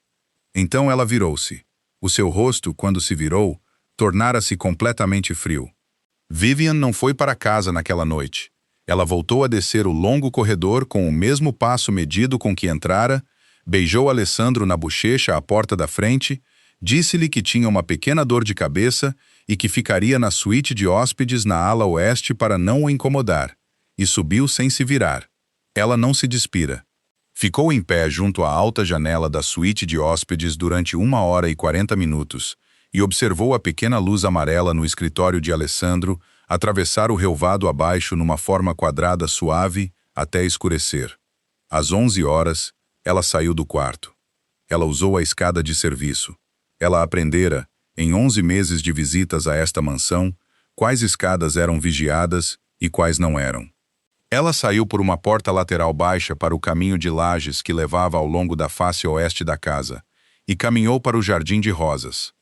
Então ela virou-se. O seu rosto, quando se virou, tornara-se completamente frio. Vivian não foi para casa naquela noite. Ela voltou a descer o longo corredor com o mesmo passo medido com que entrara, beijou Alessandro na bochecha à porta da frente, disse-lhe que tinha uma pequena dor de cabeça e que ficaria na suíte de hóspedes na ala oeste para não o incomodar, e subiu sem se virar. Ela não se despira. Ficou em pé junto à alta janela da suíte de hóspedes durante 1 hora e 40 minutos e observou a pequena luz amarela no escritório de Alessandro atravessar o relvado abaixo numa forma quadrada suave até escurecer. Às 11 horas, ela saiu do quarto. Ela usou a escada de serviço. Ela aprendera, em 11 meses de visitas a esta mansão, quais escadas eram vigiadas e quais não eram. Ela saiu por uma porta lateral baixa para o caminho de lajes que levava ao longo da face oeste da casa e caminhou para o jardim de rosas.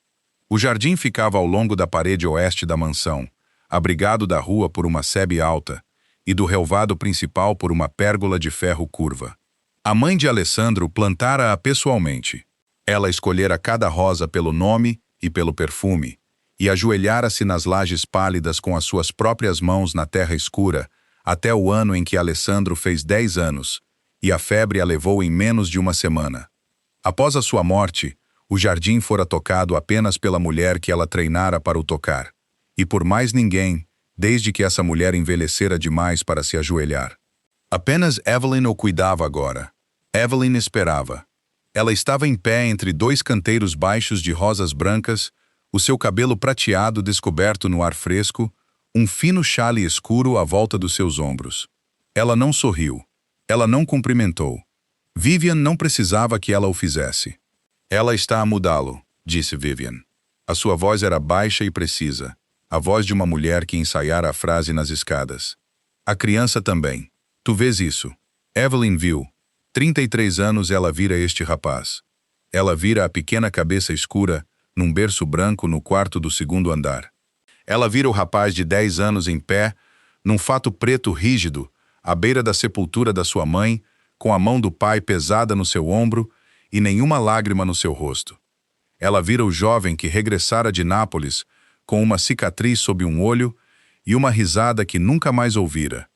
O jardim ficava ao longo da parede oeste da mansão, abrigado da rua por uma sebe alta e do relvado principal por uma pérgola de ferro curva. A mãe de Alessandro plantara-a pessoalmente. Ela escolhera cada rosa pelo nome e pelo perfume, e ajoelhara-se nas lajes pálidas com as suas próprias mãos na terra escura, até o ano em que Alessandro fez 10 anos, e a febre a levou em menos de uma semana. Após a sua morte, o jardim fora tocado apenas pela mulher que ela treinara para o tocar, e por mais ninguém, desde que essa mulher envelhecera demais para se ajoelhar. Apenas Evelyn o cuidava agora. Evelyn esperava. Ela estava em pé entre 2 canteiros baixos de rosas brancas, o seu cabelo prateado descoberto no ar fresco, um fino xale escuro à volta dos seus ombros. Ela não sorriu. Ela não cumprimentou. Vivian não precisava que ela o fizesse. Ela está a mudá-lo, disse Vivian. A sua voz era baixa e precisa, a voz de uma mulher que ensaiara a frase nas escadas. A criança também. Tu vês isso. Evelyn viu. 33 anos ela vira este rapaz. Ela vira a pequena cabeça escura, num berço branco no quarto do 2º andar. Ela vira o rapaz de 10 anos em pé, num fato preto rígido, à beira da sepultura da sua mãe, com a mão do pai pesada no seu ombro e nenhuma lágrima no seu rosto. Ela vira o jovem que regressara de Nápoles com uma cicatriz sob um olho e uma risada que nunca mais ouvira.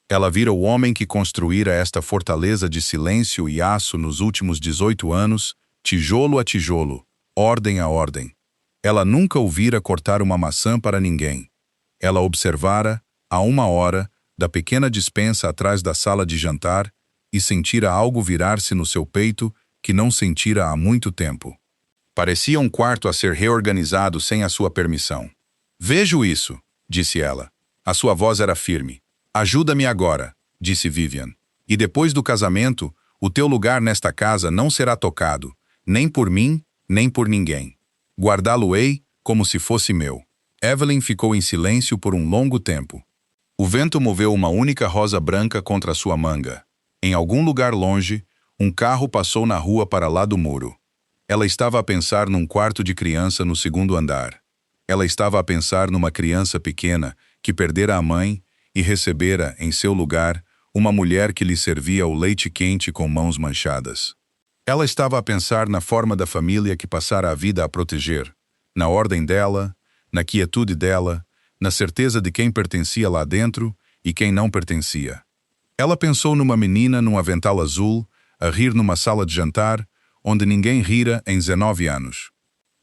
Ela vira o homem que construíra esta fortaleza de silêncio e aço nos últimos 18 anos, tijolo a tijolo, ordem a ordem. Ela nunca ouvira cortar uma maçã para ninguém. Ela observara, a 1 hora, da pequena despensa atrás da sala de jantar, e sentira algo virar-se no seu peito que não sentira há muito tempo. Parecia um quarto a ser reorganizado sem a sua permissão. "Vejo isso", disse ela. A sua voz era firme. "Ajuda-me agora", disse Vivian. "E depois do casamento, o teu lugar nesta casa não será tocado, nem por mim, nem por ninguém. Guardá-lo-ei como se fosse meu." Evelyn ficou em silêncio por um longo tempo. O vento moveu uma única rosa branca contra sua manga. Em algum lugar longe, um carro passou na rua para lá do muro. Ela estava a pensar num quarto de criança no 2º andar. Ela estava a pensar numa criança pequena que perdera a mãe e recebera, em seu lugar, uma mulher que lhe servia o leite quente com mãos manchadas. Ela estava a pensar na forma da família que passara a vida a proteger, na ordem dela, na quietude dela, na certeza de quem pertencia lá dentro e quem não pertencia. Ela pensou numa menina num avental azul, a rir numa sala de jantar, onde ninguém rira em 19 anos.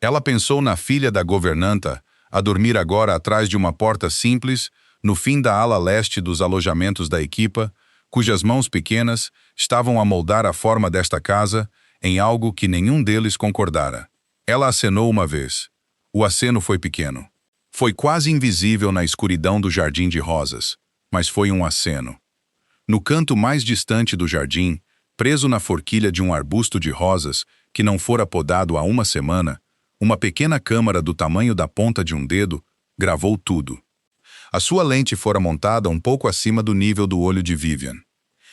Ela pensou na filha da governanta, a dormir agora atrás de uma porta simples, no fim da ala leste dos alojamentos da equipa, cujas mãos pequenas estavam a moldar a forma desta casa em algo que nenhum deles concordara. Ela acenou uma vez. O aceno foi pequeno. Foi quase invisível na escuridão do jardim de rosas, mas foi um aceno. No canto mais distante do jardim, preso na forquilha de um arbusto de rosas que não fora podado há 1 semana, uma pequena câmara do tamanho da ponta de um dedo gravou tudo. A sua lente fora montada um pouco acima do nível do olho de Vivian.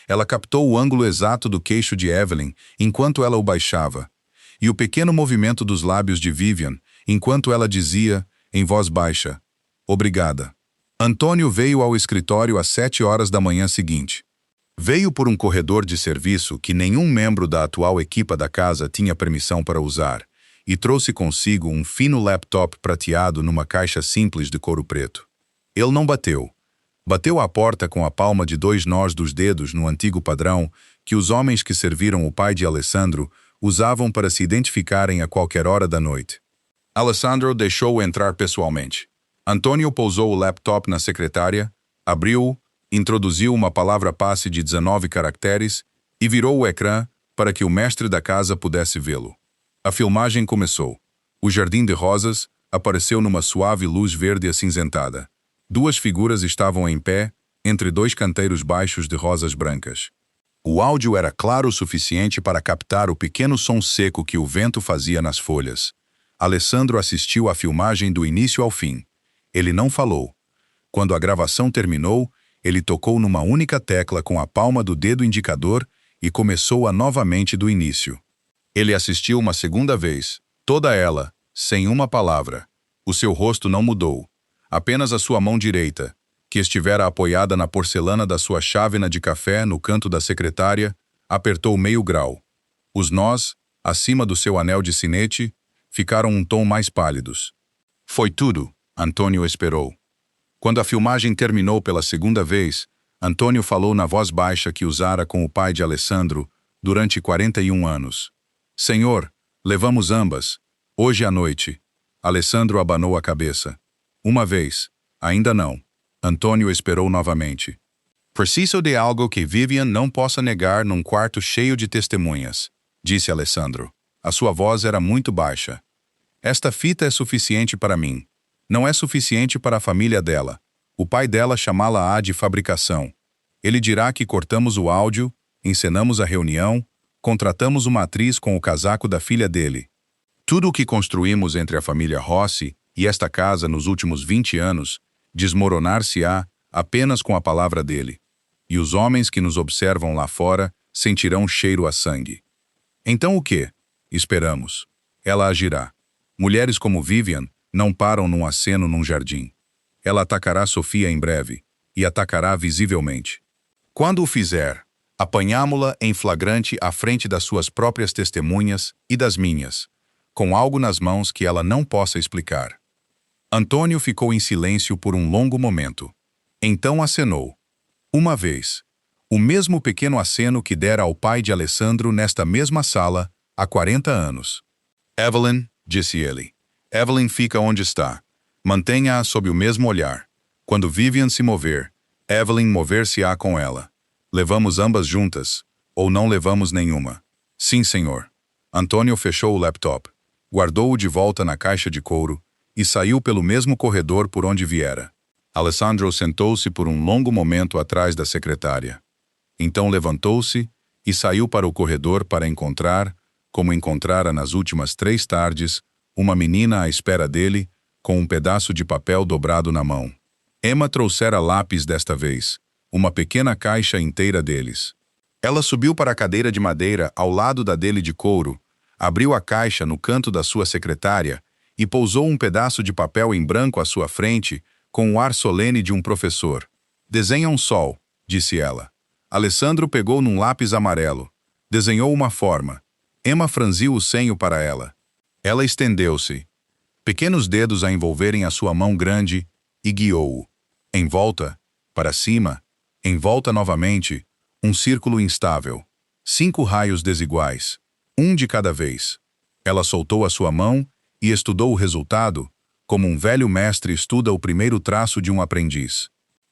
Ela captou o ângulo exato do queixo de Evelyn enquanto ela o baixava, e o pequeno movimento dos lábios de Vivian enquanto ela dizia, em voz baixa, "Obrigada." Antônio veio ao escritório às 7 horas da manhã seguinte. Veio por um corredor de serviço que nenhum membro da atual equipa da casa tinha permissão para usar, e trouxe consigo um fino laptop prateado numa caixa simples de couro preto. Ele não bateu. Bateu à porta com a palma de 2 nós dos dedos no antigo padrão que os homens que serviram o pai de Alessandro usavam para se identificarem a qualquer hora da noite. Alessandro deixou-o entrar pessoalmente. Antônio pousou o laptop na secretária, abriu-o, introduziu uma palavra-passe de 19 caracteres e virou o ecrã para que o mestre da casa pudesse vê-lo. A filmagem começou. O jardim de rosas apareceu numa suave luz verde acinzentada. 2 figuras estavam em pé, entre 2 canteiros baixos de rosas brancas. O áudio era claro o suficiente para captar o pequeno som seco que o vento fazia nas folhas. Alessandro assistiu à filmagem do início ao fim. Ele não falou. Quando a gravação terminou, ele tocou numa única tecla com a palma do dedo indicador e começou-a novamente do início. Ele assistiu uma segunda vez, toda ela, sem uma palavra. O seu rosto não mudou. Apenas a sua mão direita, que estivera apoiada na porcelana da sua chávena de café no canto da secretária, apertou meio grau. Os nós, acima do seu anel de sinete, ficaram um tom mais pálidos. Foi tudo, Antônio esperou. Quando a filmagem terminou pela segunda vez, Antônio falou na voz baixa que usara com o pai de Alessandro durante 41 anos. "Senhor, levamos ambas. Hoje à noite." Alessandro abanou a cabeça. "Uma vez. Ainda não." Antônio esperou novamente. "Preciso de algo que Vivian não possa negar num quarto cheio de testemunhas", disse Alessandro. A sua voz era muito baixa. "Esta fita é suficiente para mim. Não é suficiente para a família dela. O pai dela chamá-la-á de fabricação. Ele dirá que cortamos o áudio, encenamos a reunião, contratamos uma atriz com o casaco da filha dele. Tudo o que construímos entre a família Rossi e esta casa nos últimos 20 anos desmoronar-se-á apenas com a palavra dele. E os homens que nos observam lá fora sentirão cheiro a sangue. Então o quê? Esperamos. Ela agirá. Mulheres como Vivian não param num aceno num jardim. Ela atacará Sofia em breve, e atacará visivelmente. Quando o fizer, Apanhámo-la em flagrante à frente das suas próprias testemunhas e das minhas, com algo nas mãos que ela não possa explicar. Antônio ficou em silêncio por um longo momento. Então acenou. Uma vez. O mesmo pequeno aceno que dera ao pai de Alessandro nesta mesma sala, há 40 anos. Evelyn, disse ele. Evelyn fica onde está. Mantenha-a sob o mesmo olhar. Quando Vivian se mover, Evelyn mover-se-á com ela. Levamos ambas juntas, ou não levamos nenhuma. Sim, senhor. Antônio fechou o laptop, guardou-o de volta na caixa de couro e saiu pelo mesmo corredor por onde viera. Alessandro sentou-se por um longo momento atrás da secretária. Então levantou-se e saiu para o corredor para encontrar, como encontrara nas últimas 3 tardes, uma menina à espera dele, com um pedaço de papel dobrado na mão. Emma trouxera lápis desta vez, uma pequena caixa inteira deles. Ela subiu para a cadeira de madeira ao lado da dele de couro, abriu a caixa no canto da sua secretária e pousou um pedaço de papel em branco à sua frente, com o ar solene de um professor. Desenha um sol, disse ela. Alessandro pegou num lápis amarelo. Desenhou uma forma. Emma franziu o senho para ela. Ela estendeu-se. Pequenos dedos a envolverem a sua mão grande e guiou-o. Em volta, para cima, em volta novamente, um círculo instável. 5 raios desiguais. Um de cada vez. Ela soltou a sua mão e estudou o resultado, como um velho mestre estuda o primeiro traço de um aprendiz.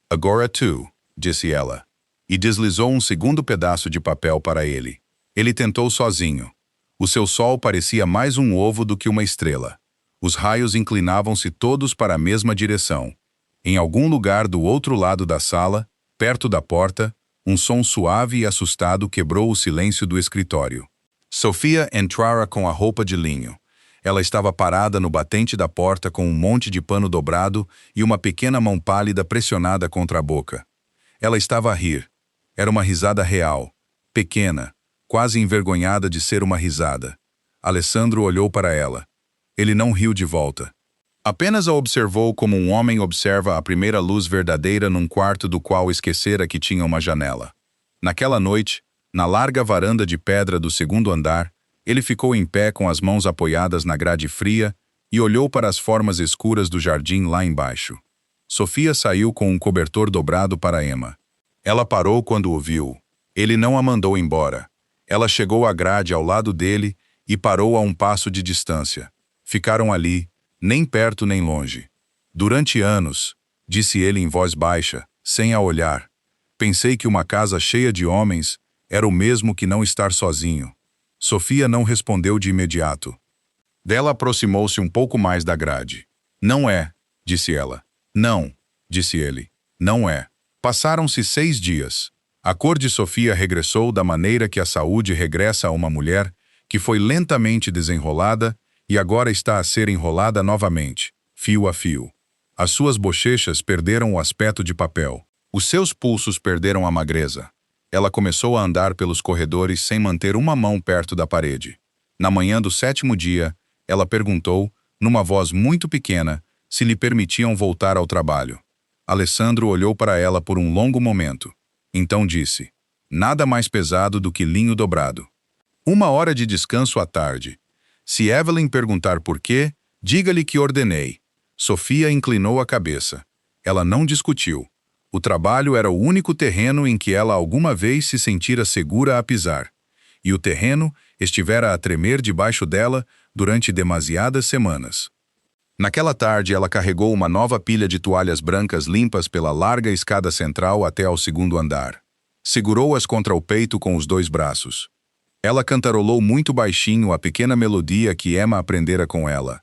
Agora tu, disse ela, e deslizou um segundo pedaço de papel para ele. Ele tentou sozinho. O seu sol parecia mais um ovo do que uma estrela. Os raios inclinavam-se todos para a mesma direção. Em algum lugar do outro lado da sala, perto da porta, um som suave e assustado quebrou o silêncio do escritório. Sofia entrara com a roupa de linho. Ela estava parada no batente da porta com um monte de pano dobrado e uma pequena mão pálida pressionada contra a boca. Ela estava a rir. Era uma risada real, pequena, quase envergonhada de ser uma risada. Alessandro olhou para ela. Ele não riu de volta. Apenas a observou como um homem observa a primeira luz verdadeira num quarto do qual esquecera que tinha uma janela. Naquela noite, na larga varanda de pedra do segundo andar, ele ficou em pé com as mãos apoiadas na grade fria e olhou para as formas escuras do jardim lá embaixo. Sofia saiu com um cobertor dobrado para Emma. Ela parou quando o viu. Ele não a mandou embora. Ela chegou à grade ao lado dele e parou a um passo de distância. Ficaram ali, nem perto nem longe. Durante anos, disse ele em voz baixa, sem a olhar, pensei que uma casa cheia de homens era o mesmo que não estar sozinho. Sofia não respondeu de imediato. Dela aproximou-se um pouco mais da grade. Não é, disse ela. Não, disse ele. Não é. Passaram-se 6 dias. A cor de Sofia regressou da maneira que a saúde regressa a uma mulher que foi lentamente desenrolada e agora está a ser enrolada novamente, fio a fio. As suas bochechas perderam o aspecto de papel. Os seus pulsos perderam a magreza. Ela começou a andar pelos corredores sem manter uma mão perto da parede. Na manhã do 7º dia, ela perguntou, numa voz muito pequena, se lhe permitiam voltar ao trabalho. Alessandro olhou para ela por um longo momento. Então disse, nada mais pesado do que linho dobrado. 1 hora de descanso à tarde. Se Evelyn perguntar por quê, diga-lhe que ordenei. Sofia inclinou a cabeça. Ela não discutiu. O trabalho era o único terreno em que ela alguma vez se sentira segura a pisar. E o terreno estivera a tremer debaixo dela durante demasiadas semanas. Naquela tarde, ela carregou uma nova pilha de toalhas brancas limpas pela larga escada central até ao 2º andar. Segurou-as contra o peito com os 2 braços. Ela cantarolou muito baixinho a pequena melodia que Emma aprendera com ela.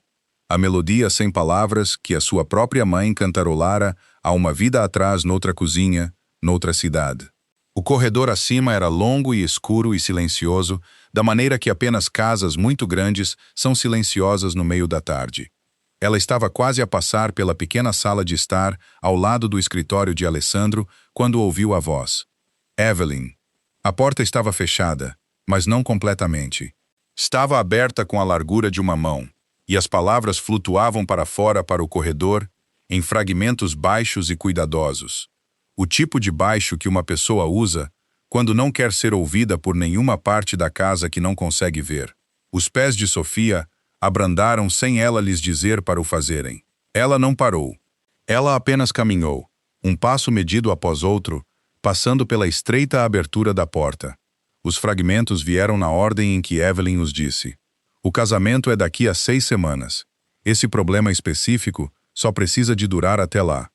A melodia sem palavras que a sua própria mãe cantarolara há uma vida atrás noutra cozinha, noutra cidade. O corredor acima era longo e escuro e silencioso, da maneira que apenas casas muito grandes são silenciosas no meio da tarde. Ela estava quase a passar pela pequena sala de estar, ao lado do escritório de Alessandro, quando ouviu a voz. Evelyn. A porta estava fechada, mas não completamente. Estava aberta com a largura de uma mão, e as palavras flutuavam para fora para o corredor, em fragmentos baixos e cuidadosos. O tipo de baixo que uma pessoa usa quando não quer ser ouvida por nenhuma parte da casa que não consegue ver. Os pés de Sofia abrandaram sem ela lhes dizer para o fazerem. Ela não parou. Ela apenas caminhou, um passo medido após outro, passando pela estreita abertura da porta. Os fragmentos vieram na ordem em que Evelyn os disse. O casamento é daqui a 6 semanas. Esse problema específico só precisa de durar até lá.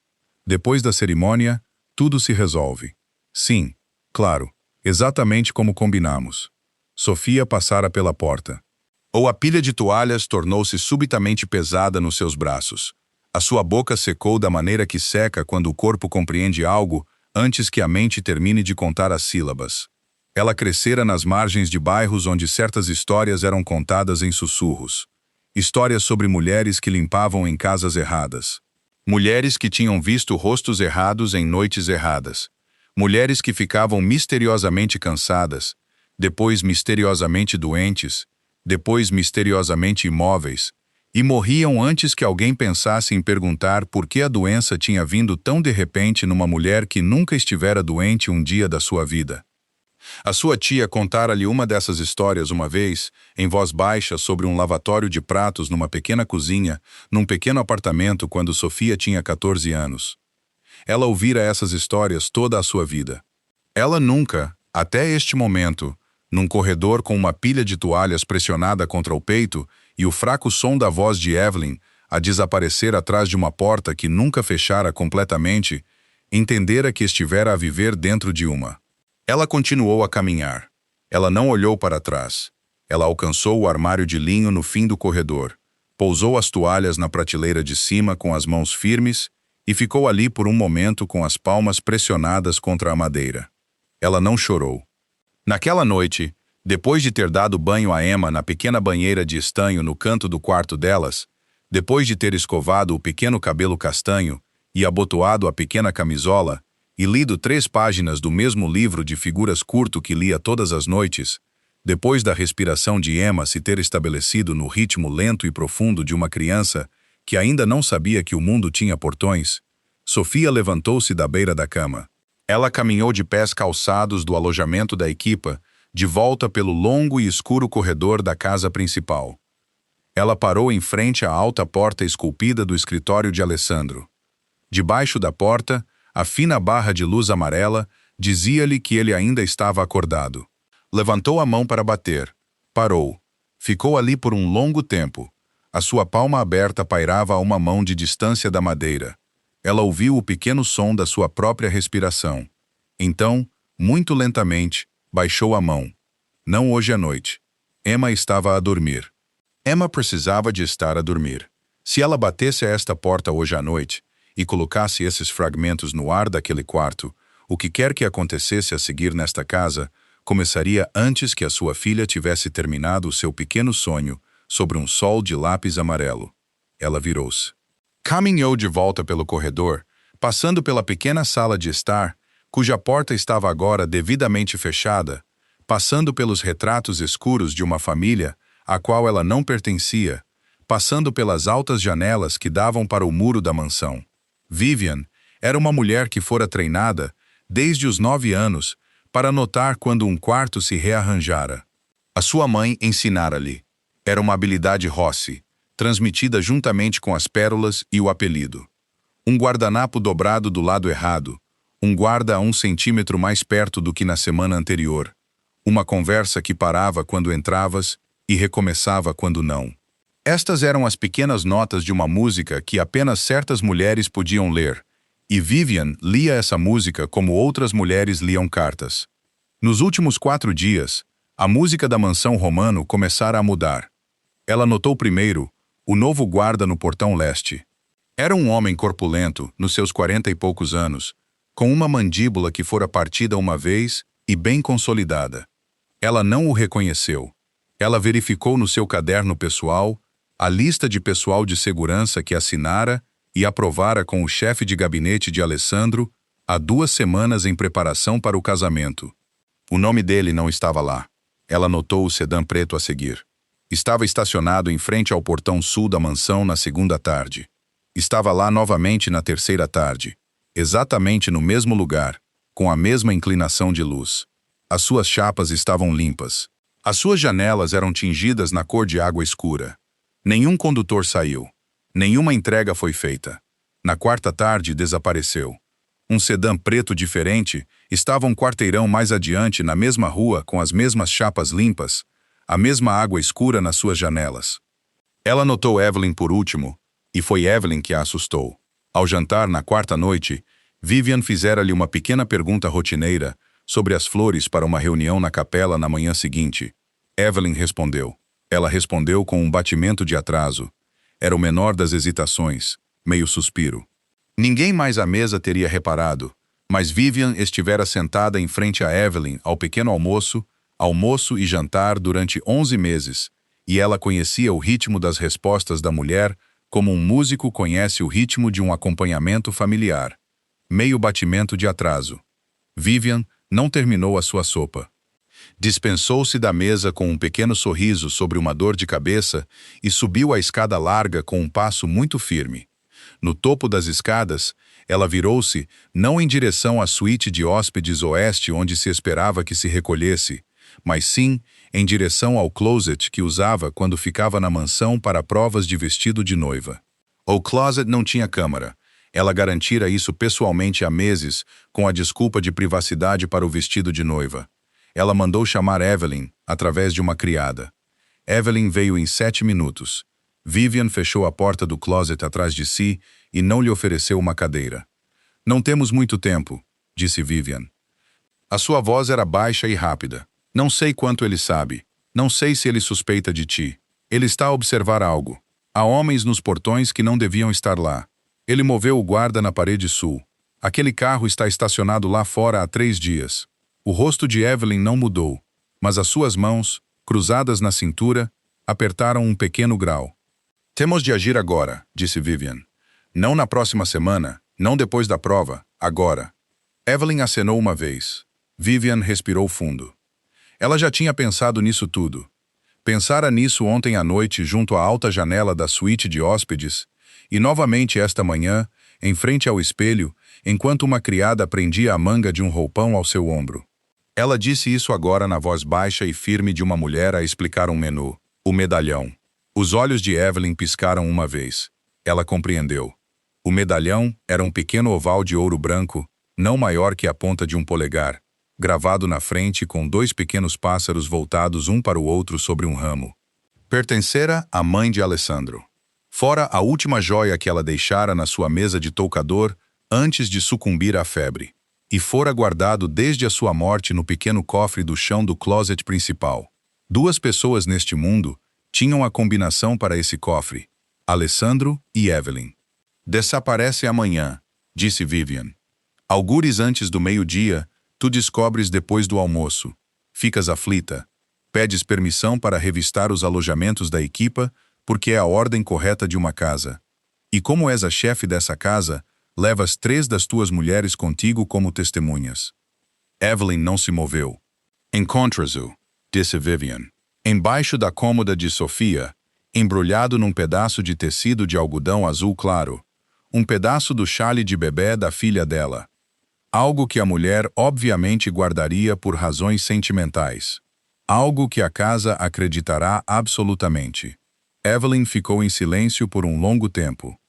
Depois da cerimônia, tudo se resolve. Sim, claro, exatamente como combinamos. Sofia passara pela porta. Ou a pilha de toalhas tornou-se subitamente pesada nos seus braços. A sua boca secou da maneira que seca quando o corpo compreende algo antes que a mente termine de contar as sílabas. Ela crescera nas margens de bairros onde certas histórias eram contadas em sussurros. Histórias sobre mulheres que limpavam em casas erradas. Mulheres que tinham visto rostos errados em noites erradas. Mulheres que ficavam misteriosamente cansadas, depois misteriosamente doentes, depois misteriosamente imóveis, e morriam antes que alguém pensasse em perguntar por que a doença tinha vindo tão de repente numa mulher que nunca estivera doente um dia da sua vida. A sua tia contara-lhe uma dessas histórias uma vez, em voz baixa sobre um lavatório de pratos numa pequena cozinha, num pequeno apartamento quando Sofia tinha 14 anos. Ela ouvira essas histórias toda a sua vida. Ela nunca, até este momento, num corredor com uma pilha de toalhas pressionada contra o peito e o fraco som da voz de Evelyn a desaparecer atrás de uma porta que nunca fechara completamente, entendera que estivera a viver dentro de uma. Ela continuou a caminhar. Ela não olhou para trás. Ela alcançou o armário de linho no fim do corredor, pousou as toalhas na prateleira de cima com as mãos firmes e ficou ali por um momento com as palmas pressionadas contra a madeira. Ela não chorou. Naquela noite, depois de ter dado banho a Emma na pequena banheira de estanho no canto do quarto delas, depois de ter escovado o pequeno cabelo castanho e abotoado a pequena camisola, e lido 3 páginas do mesmo livro de figuras curto que lia todas as noites, depois da respiração de Emma se ter estabelecido no ritmo lento e profundo de uma criança que ainda não sabia que o mundo tinha portões, Sofia levantou-se da beira da cama. Ela caminhou de pés calçados do alojamento da equipa, de volta pelo longo e escuro corredor da casa principal. Ela parou em frente à alta porta esculpida do escritório de Alessandro. Debaixo da porta, a fina barra de luz amarela dizia-lhe que ele ainda estava acordado. Levantou a mão para bater. Parou. Ficou ali por um longo tempo. A sua palma aberta pairava a uma mão de distância da madeira. Ela ouviu o pequeno som da sua própria respiração. Então, muito lentamente, baixou a mão. Não hoje à noite. Emma estava a dormir. Emma precisava de estar a dormir. Se ela batesse a esta porta hoje à noite e colocasse esses fragmentos no ar daquele quarto, o que quer que acontecesse a seguir nesta casa, começaria antes que a sua filha tivesse terminado o seu pequeno sonho sobre um sol de lápis amarelo. Ela virou-se. Caminhou de volta pelo corredor, passando pela pequena sala de estar, cuja porta estava agora devidamente fechada, passando pelos retratos escuros de uma família à qual ela não pertencia, passando pelas altas janelas que davam para o muro da mansão. Vivian era uma mulher que fora treinada, desde os 9 anos, para notar quando um quarto se rearranjara. A sua mãe ensinara-lhe. Era uma habilidade Rossi, transmitida juntamente com as pérolas e o apelido. Um guardanapo dobrado do lado errado, um guarda a 1 centímetro mais perto do que na semana anterior, uma conversa que parava quando entravas e recomeçava quando não. Estas eram as pequenas notas de uma música que apenas certas mulheres podiam ler, e Vivian lia essa música como outras mulheres liam cartas. Nos últimos 4 dias, a música da mansão Romano começara a mudar. Ela notou primeiro o novo guarda no portão leste. Era um homem corpulento, nos seus 40 e poucos anos, com uma mandíbula que fora partida uma vez e bem consolidada. Ela não o reconheceu. Ela verificou no seu caderno pessoal a lista de pessoal de segurança que assinara e aprovara com o chefe de gabinete de Alessandro há 2 semanas em preparação para o casamento. O nome dele não estava lá. Ela notou o sedã preto a seguir. Estava estacionado em frente ao portão sul da mansão na segunda tarde. Estava lá novamente na terceira tarde, exatamente no mesmo lugar, com a mesma inclinação de luz. As suas chapas estavam limpas. As suas janelas eram tingidas na cor de água escura. Nenhum condutor saiu. Nenhuma entrega foi feita. Na quarta tarde, desapareceu. Um sedã preto diferente estava um quarteirão mais adiante na mesma rua com as mesmas chapas limpas, a mesma água escura nas suas janelas. Ela notou Evelyn por último, e foi Evelyn que a assustou. Ao jantar na quarta noite, Vivian fizera-lhe uma pequena pergunta rotineira sobre as flores para uma reunião na capela na manhã seguinte. Evelyn respondeu. Ela respondeu com um batimento de atraso. Era o menor das hesitações, meio suspiro. Ninguém mais à mesa teria reparado, mas Vivian estivera sentada em frente a Evelyn ao pequeno almoço e jantar durante 11 meses, e ela conhecia o ritmo das respostas da mulher como um músico conhece o ritmo de um acompanhamento familiar. Meio batimento de atraso. Vivian não terminou a sua sopa. Dispensou-se da mesa com um pequeno sorriso sobre uma dor de cabeça e subiu a escada larga com um passo muito firme. No topo das escadas, ela virou-se não em direção à suíte de hóspedes oeste onde se esperava que se recolhesse, mas sim em direção ao closet que usava quando ficava na mansão para provas de vestido de noiva. O closet não tinha câmara. Ela garantira isso pessoalmente há meses, com a desculpa de privacidade para o vestido de noiva. Ela mandou chamar Evelyn, através de uma criada. Evelyn veio em 7 minutos. Vivian fechou a porta do closet atrás de si e não lhe ofereceu uma cadeira. Não temos muito tempo, disse Vivian. A sua voz era baixa e rápida. Não sei quanto ele sabe. Não sei se ele suspeita de ti. Ele está a observar algo. Há homens nos portões que não deviam estar lá. Ele moveu o guarda na parede sul. Aquele carro está estacionado lá fora há 3 dias. O rosto de Evelyn não mudou, mas as suas mãos, cruzadas na cintura, apertaram um pequeno grau. Temos de agir agora, disse Vivian. Não na próxima semana, não depois da prova, agora. Evelyn acenou uma vez. Vivian respirou fundo. Ela já tinha pensado nisso tudo. Pensara nisso ontem à noite junto à alta janela da suíte de hóspedes e novamente esta manhã, em frente ao espelho, enquanto uma criada prendia a manga de um roupão ao seu ombro. Ela disse isso agora na voz baixa e firme de uma mulher a explicar um menu, o medalhão. Os olhos de Evelyn piscaram uma vez. Ela compreendeu. O medalhão era um pequeno oval de ouro branco, não maior que a ponta de um polegar, gravado na frente com 2 pequenos pássaros voltados um para o outro sobre um ramo. Pertencera à mãe de Alessandro. Fora a última joia que ela deixara na sua mesa de toucador antes de sucumbir à febre, e fora guardado desde a sua morte no pequeno cofre do chão do closet principal. 2 pessoas neste mundo tinham a combinação para esse cofre, Alessandro e Evelyn. Desaparece amanhã, disse Vivian. Algures antes do meio-dia, tu descobres depois do almoço. Ficas aflita. Pedes permissão para revistar os alojamentos da equipa, porque é a ordem correta de uma casa. E como és a chefe dessa casa, levas 3 das tuas mulheres contigo como testemunhas. Evelyn não se moveu. Encontras-o, disse Vivian. Embaixo da cômoda de Sofia, embrulhado num pedaço de tecido de algodão azul claro, um pedaço do chale de bebê da filha dela. Algo que a mulher obviamente guardaria por razões sentimentais. Algo que a casa acreditará absolutamente. Evelyn ficou em silêncio por um longo tempo.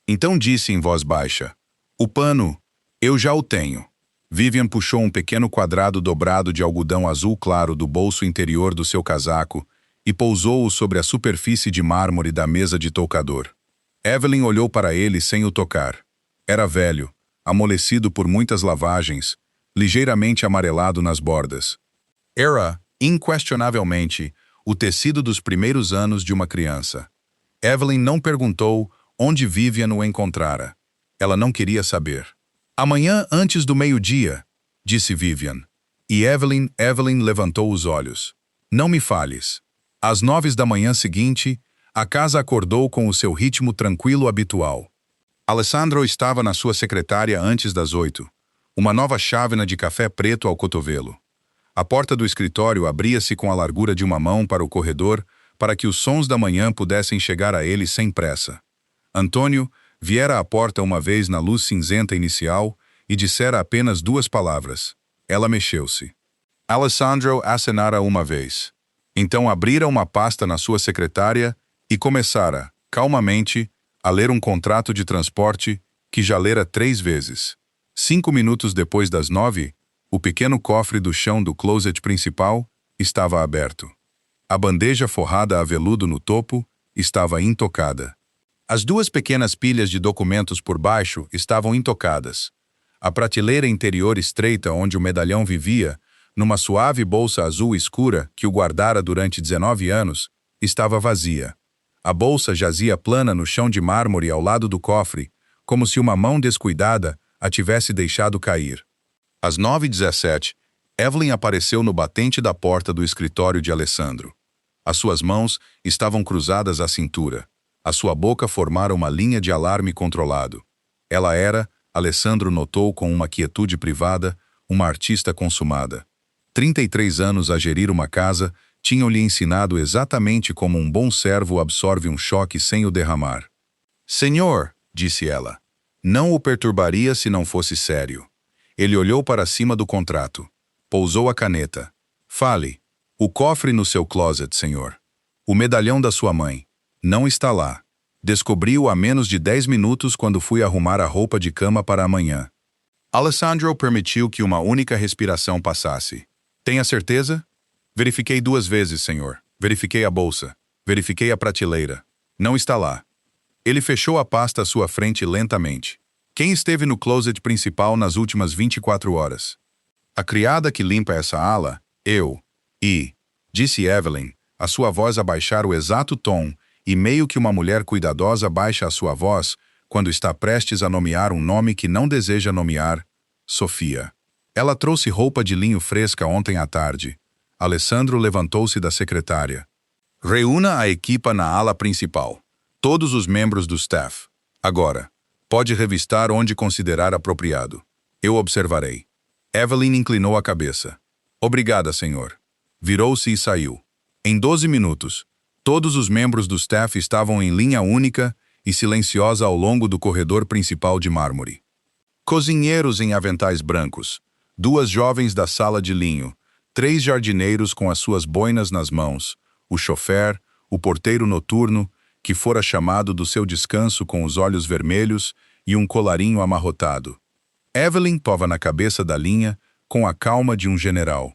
Então disse em voz baixa, o pano, eu já o tenho. Vivian puxou um pequeno quadrado dobrado de algodão azul claro do bolso interior do seu casaco e pousou-o sobre a superfície de mármore da mesa de toucador. Evelyn olhou para ele sem o tocar. Era velho, amolecido por muitas lavagens, ligeiramente amarelado nas bordas. Era, inquestionavelmente, o tecido dos primeiros anos de uma criança. Evelyn não perguntou onde Vivian o encontrara. Ela não queria saber. Amanhã antes do meio-dia, disse Vivian. E Evelyn levantou os olhos. Não me fales. Às 9 da manhã seguinte, a casa acordou com o seu ritmo tranquilo habitual. Alessandro estava na sua secretária antes das 8. Uma nova chávena de café preto ao cotovelo. A porta do escritório abria-se com a largura de uma mão para o corredor, para que os sons da manhã pudessem chegar a ele sem pressa. Antônio viera à porta uma vez na luz cinzenta inicial e dissera apenas 2 palavras. Ela mexeu-se. Alessandro acenara uma vez. Então abrira uma pasta na sua secretária e começara, calmamente, a ler um contrato de transporte que já lera 3 vezes. 5 minutos depois das 9, o pequeno cofre do chão do closet principal estava aberto. A bandeja forrada a veludo no topo estava intocada. As 2 pequenas pilhas de documentos por baixo estavam intocadas. A prateleira interior estreita onde o medalhão vivia, numa suave bolsa azul escura que o guardara durante 19 anos, estava vazia. A bolsa jazia plana no chão de mármore ao lado do cofre, como se uma mão descuidada a tivesse deixado cair. Às 9h17, Evelyn apareceu no batente da porta do escritório de Alessandro. As suas mãos estavam cruzadas à cintura. A sua boca formara uma linha de alarme controlado. Ela era, Alessandro notou com uma quietude privada, uma artista consumada. 33 anos a gerir uma casa tinham-lhe ensinado exatamente como um bom servo absorve um choque sem o derramar. Senhor, disse ela, não o perturbaria se não fosse sério. Ele olhou para cima do contrato. Pousou a caneta. Fale. O cofre no seu closet, senhor. O medalhão da sua mãe. Não está lá. Descobri-o há menos de 10 minutos quando fui arrumar a roupa de cama para amanhã. Alessandro permitiu que uma única respiração passasse. Tenha certeza? Verifiquei 2 vezes, senhor. Verifiquei a bolsa. Verifiquei a prateleira. Não está lá. Ele fechou a pasta à sua frente lentamente. Quem esteve no closet principal nas últimas 24 horas? A criada que limpa essa ala, eu. E, disse Evelyn, a sua voz a baixar o exato tom, e meio que uma mulher cuidadosa baixa a sua voz quando está prestes a nomear um nome que não deseja nomear, Sofia. Ela trouxe roupa de linho fresca ontem à tarde. Alessandro levantou-se da secretária. Reúna a equipa na ala principal. Todos os membros do staff. Agora, pode revistar onde considerar apropriado. Eu observarei. Evelyn inclinou a cabeça. Obrigada, senhor. Virou-se e saiu. Em 12 minutos, todos os membros do staff estavam em linha única e silenciosa ao longo do corredor principal de mármore. Cozinheiros em aventais brancos, 2 jovens da sala de linho, 3 jardineiros com as suas boinas nas mãos, o chofer, o porteiro noturno, que fora chamado do seu descanso com os olhos vermelhos e um colarinho amarrotado. Evelyn pova na cabeça da linha com a calma de um general.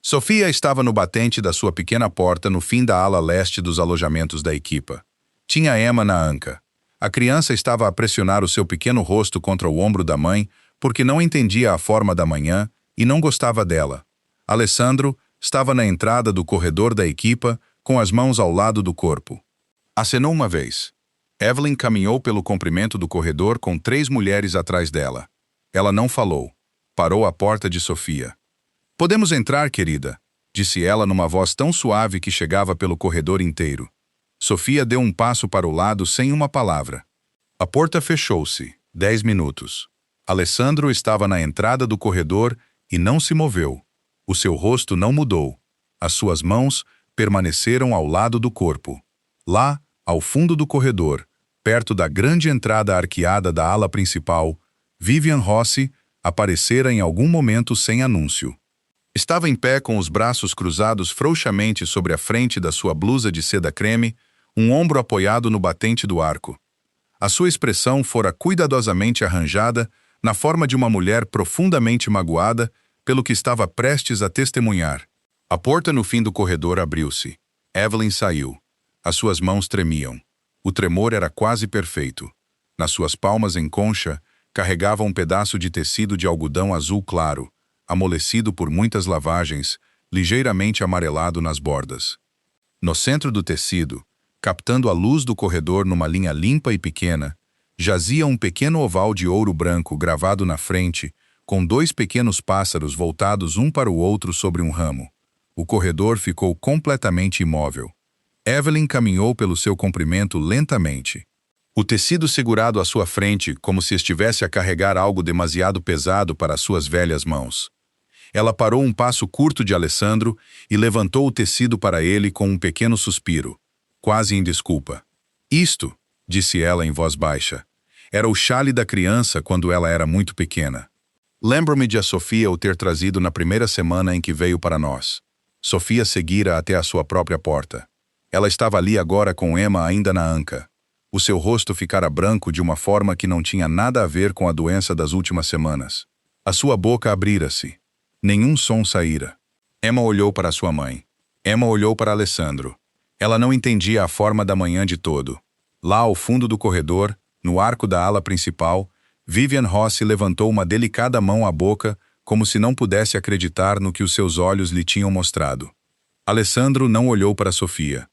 Sofia estava no batente da sua pequena porta no fim da ala leste dos alojamentos da equipa. Tinha Emma na anca. A criança estava a pressionar o seu pequeno rosto contra o ombro da mãe porque não entendia a forma da manhã e não gostava dela. Alessandro estava na entrada do corredor da equipa com as mãos ao lado do corpo. Acenou uma vez. Evelyn caminhou pelo comprimento do corredor com 3 mulheres atrás dela. Ela não falou. Parou à porta de Sofia. Podemos entrar, querida, disse ela numa voz tão suave que chegava pelo corredor inteiro. Sofia deu um passo para o lado sem uma palavra. A porta fechou-se. 10 minutos. Alessandro estava na entrada do corredor e não se moveu. O seu rosto não mudou. As suas mãos permaneceram ao lado do corpo. Lá, ao fundo do corredor, perto da grande entrada arqueada da ala principal, Vivian Rossi aparecera em algum momento sem anúncio. Estava em pé com os braços cruzados frouxamente sobre a frente da sua blusa de seda creme, um ombro apoiado no batente do arco. A sua expressão fora cuidadosamente arranjada na forma de uma mulher profundamente magoada pelo que estava prestes a testemunhar. A porta no fim do corredor abriu-se. Evelyn saiu. As suas mãos tremiam. O tremor era quase perfeito. Nas suas palmas em concha, carregava um pedaço de tecido de algodão azul claro, amolecido por muitas lavagens, ligeiramente amarelado nas bordas. No centro do tecido, captando a luz do corredor numa linha limpa e pequena, jazia um pequeno oval de ouro branco gravado na frente, com 2 pequenos pássaros voltados um para o outro sobre um ramo. O corredor ficou completamente imóvel. Evelyn caminhou pelo seu comprimento lentamente. O tecido segurado à sua frente, como se estivesse a carregar algo demasiado pesado para as suas velhas mãos. Ela parou um passo curto de Alessandro e levantou o tecido para ele com um pequeno suspiro, quase em desculpa. Isto, disse ela em voz baixa, era o chale da criança quando ela era muito pequena. Lembro-me de a Sofia o ter trazido na primeira semana em que veio para nós. Sofia seguira até a sua própria porta. Ela estava ali agora com Emma ainda na anca. O seu rosto ficara branco de uma forma que não tinha nada a ver com a doença das últimas semanas. A sua boca abrira-se. Nenhum som saíra. Emma olhou para sua mãe. Emma olhou para Alessandro. Ela não entendia a forma da manhã de todo. Lá ao fundo do corredor, no arco da ala principal, Vivian Rossi levantou uma delicada mão à boca, como se não pudesse acreditar no que os seus olhos lhe tinham mostrado. Alessandro não olhou para Sofia.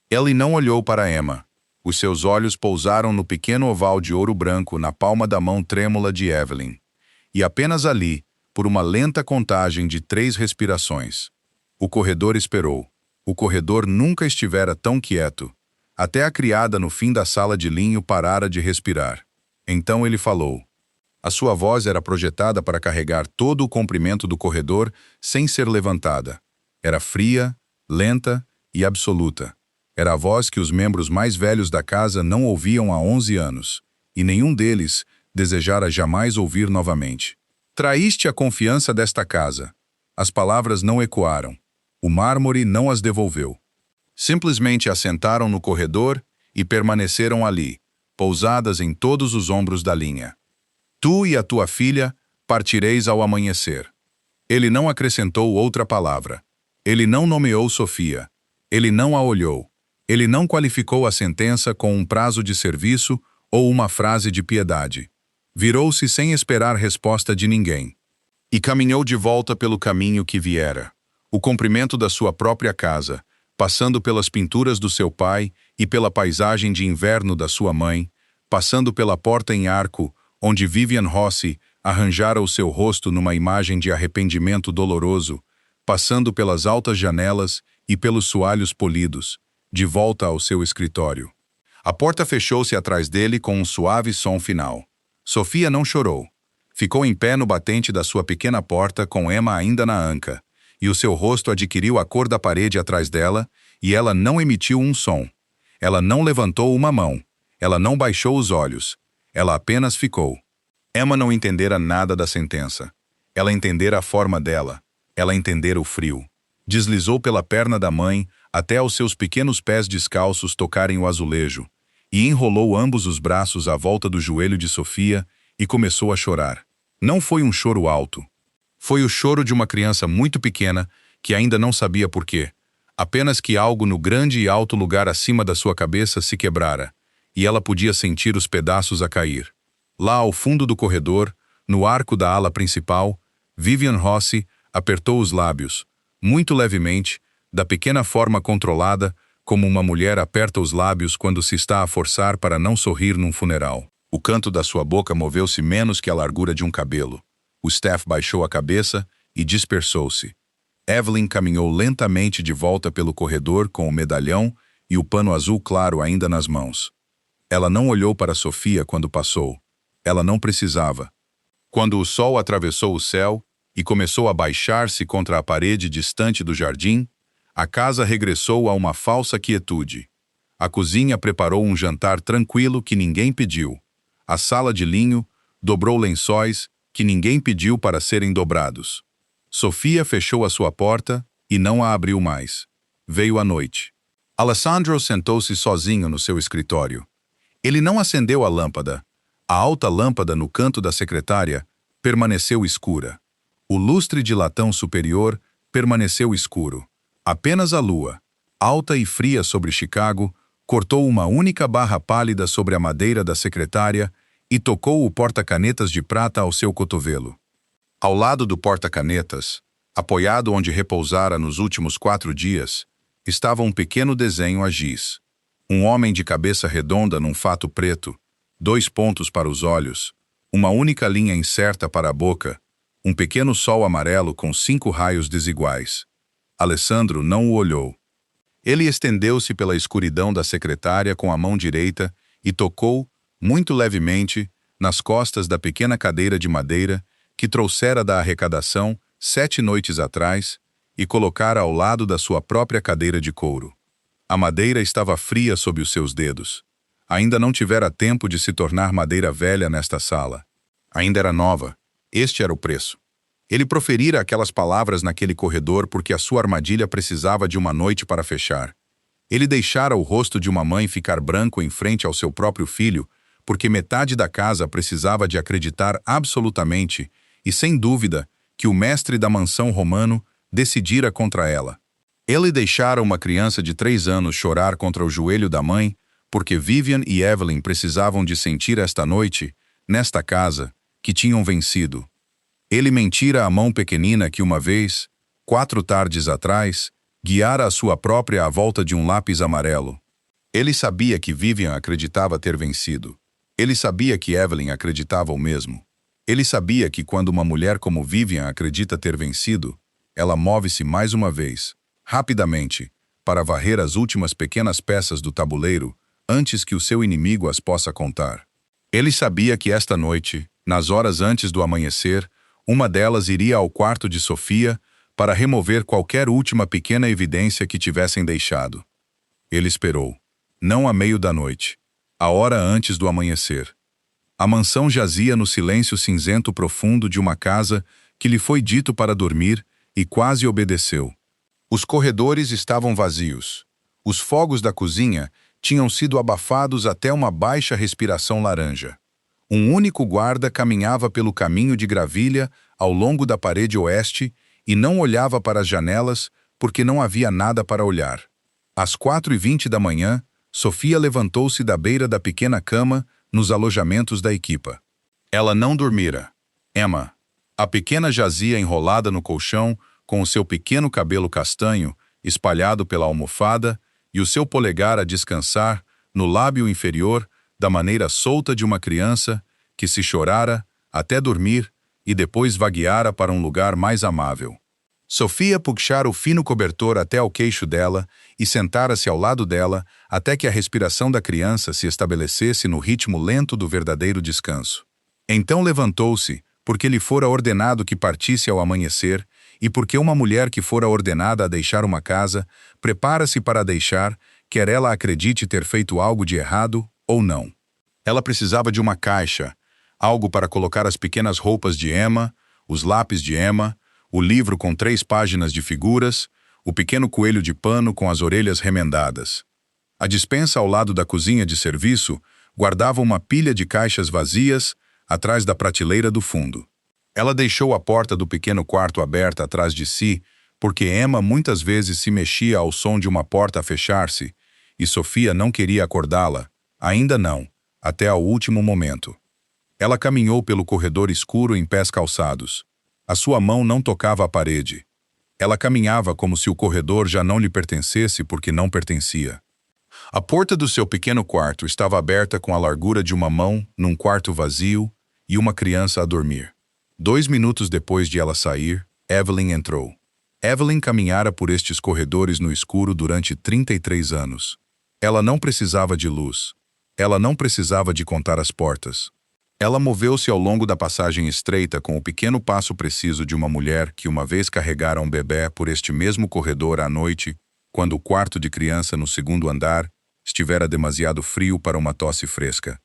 Ele não olhou para Emma. Os seus olhos pousaram no pequeno oval de ouro branco na palma da mão trêmula de Evelyn. E apenas ali, por uma lenta contagem de 3 respirações. O corredor esperou. O corredor nunca estivera tão quieto. Até a criada no fim da sala de linho parara de respirar. Então ele falou. A sua voz era projetada para carregar todo o comprimento do corredor sem ser levantada. Era fria, lenta e absoluta. Era a voz que os membros mais velhos da casa não ouviam há 11 anos, e nenhum deles desejara jamais ouvir novamente. Traíste a confiança desta casa. As palavras não ecoaram. O mármore não as devolveu. Simplesmente assentaram no corredor e permaneceram ali, pousadas em todos os ombros da linha. Tu e a tua filha partireis ao amanhecer. Ele não acrescentou outra palavra. Ele não nomeou Sofia. Ele não a olhou. Ele não qualificou a sentença com um prazo de serviço ou uma frase de piedade. Virou-se sem esperar resposta de ninguém. E caminhou de volta pelo caminho que viera. O comprimento da sua própria casa, passando pelas pinturas do seu pai e pela paisagem de inverno da sua mãe, passando pela porta em arco, onde Vivian Rossi arranjara o seu rosto numa imagem de arrependimento doloroso, passando pelas altas janelas e pelos soalhos polidos, de volta ao seu escritório. A porta fechou-se atrás dele com um suave som final. Sofia não chorou. Ficou em pé no batente da sua pequena porta com Emma ainda na anca, e o seu rosto adquiriu a cor da parede atrás dela, e ela não emitiu um som. Ela não levantou uma mão. Ela não baixou os olhos. Ela apenas ficou. Emma não entendera nada da sentença. Ela entendera a forma dela. Ela entendera o frio. Deslizou pela perna da mãe até aos seus pequenos pés descalços tocarem o azulejo, e enrolou ambos os braços à volta do joelho de Sofia e começou a chorar. Não foi um choro alto. Foi o choro de uma criança muito pequena que ainda não sabia por quê. Apenas que algo no grande e alto lugar acima da sua cabeça se quebrara, e ela podia sentir os pedaços a cair. Lá ao fundo do corredor, no arco da ala principal, Vivian Rossi apertou os lábios, muito levemente, da pequena forma controlada, como uma mulher aperta os lábios quando se está a forçar para não sorrir num funeral. O canto da sua boca moveu-se menos que a largura de um cabelo. O Steph baixou a cabeça e dispersou-se. Evelyn caminhou lentamente de volta pelo corredor com o medalhão e o pano azul claro ainda nas mãos. Ela não olhou para Sofia quando passou. Ela não precisava. Quando o sol atravessou o céu e começou a baixar-se contra a parede distante do jardim, a casa regressou a uma falsa quietude. A cozinha preparou um jantar tranquilo que ninguém pediu. A sala de linho dobrou lençóis que ninguém pediu para serem dobrados. Sofia fechou a sua porta e não a abriu mais. Veio a noite. Alessandro sentou-se sozinho no seu escritório. Ele não acendeu a lâmpada. A alta lâmpada no canto da secretária permaneceu escura. O lustre de latão superior permaneceu escuro. Apenas a lua, alta e fria sobre Chicago, cortou uma única barra pálida sobre a madeira da secretária e tocou o porta-canetas de prata ao seu cotovelo. Ao lado do porta-canetas, apoiado onde repousara nos últimos 4 dias, estava um pequeno desenho a giz. Um homem de cabeça redonda num fato preto, 2 pontos para os olhos, uma única linha incerta para a boca, um pequeno sol amarelo com 5 raios desiguais. Alessandro não o olhou. Ele estendeu-se pela escuridão da secretária com a mão direita e tocou, muito levemente, nas costas da pequena cadeira de madeira que trouxera da arrecadação 7 noites atrás e colocara ao lado da sua própria cadeira de couro. A madeira estava fria sob os seus dedos. Ainda não tivera tempo de se tornar madeira velha nesta sala. Ainda era nova. Este era o preço. Ele proferira aquelas palavras naquele corredor porque a sua armadilha precisava de uma noite para fechar. Ele deixara o rosto de uma mãe ficar branco em frente ao seu próprio filho, porque metade da casa precisava de acreditar absolutamente e sem dúvida que o mestre da mansão romano decidira contra ela. Ele deixara uma criança de 3 anos chorar contra o joelho da mãe, porque Vivian e Evelyn precisavam de sentir esta noite, nesta casa, que tinham vencido. Ele mentira à mão pequenina que uma vez, 4 tardes atrás, guiara a sua própria à volta de um lápis amarelo. Ele sabia que Vivian acreditava ter vencido. Ele sabia que Evelyn acreditava o mesmo. Ele sabia que quando uma mulher como Vivian acredita ter vencido, ela move-se mais uma vez, rapidamente, para varrer as últimas pequenas peças do tabuleiro antes que o seu inimigo as possa contar. Ele sabia que esta noite, nas horas antes do amanhecer, uma delas iria ao quarto de Sofia para remover qualquer última pequena evidência que tivessem deixado. Ele esperou, não à meio da noite, a hora antes do amanhecer. A mansão jazia no silêncio cinzento profundo de uma casa que lhe foi dito para dormir e quase obedeceu. Os corredores estavam vazios. Os fogos da cozinha tinham sido abafados até uma baixa respiração laranja. Um único guarda caminhava pelo caminho de gravilha ao longo da parede oeste e não olhava para as janelas porque não havia nada para olhar. Às 4h20 da manhã, Sofia levantou-se da beira da pequena cama nos alojamentos da equipa. Ela não dormira. Emma, a pequena jazia enrolada no colchão, com o seu pequeno cabelo castanho espalhado pela almofada e o seu polegar a descansar no lábio inferior da maneira solta de uma criança que se chorara até dormir e depois vagueara para um lugar mais amável. Sofia puxara o fino cobertor até ao queixo dela e sentara-se ao lado dela até que a respiração da criança se estabelecesse no ritmo lento do verdadeiro descanso. Então levantou-se, porque lhe fora ordenado que partisse ao amanhecer, e porque uma mulher que fora ordenada a deixar uma casa, prepara-se para a deixar, quer ela acredite ter feito algo de errado ou não. Ela precisava de uma caixa, algo para colocar as pequenas roupas de Emma, os lápis de Emma, o livro com 3 páginas de figuras, o pequeno coelho de pano com as orelhas remendadas. A despensa ao lado da cozinha de serviço guardava uma pilha de caixas vazias atrás da prateleira do fundo. Ela deixou a porta do pequeno quarto aberta atrás de si, porque Emma muitas vezes se mexia ao som de uma porta a fechar-se, e Sofia não queria acordá-la, ainda não, até ao último momento. Ela caminhou pelo corredor escuro em pés calçados. A sua mão não tocava a parede. Ela caminhava como se o corredor já não lhe pertencesse porque não pertencia. A porta do seu pequeno quarto estava aberta com a largura de uma mão num quarto vazio e uma criança a dormir. 2 minutos depois de ela sair, Evelyn entrou. Evelyn caminhara por estes corredores no escuro durante 33 anos. Ela não precisava de luz. Ela não precisava de contar as portas. Ela moveu-se ao longo da passagem estreita com o pequeno passo preciso de uma mulher que uma vez carregara um bebê por este mesmo corredor à noite, quando o quarto de criança no 2º andar estivera demasiado frio para uma tosse fresca.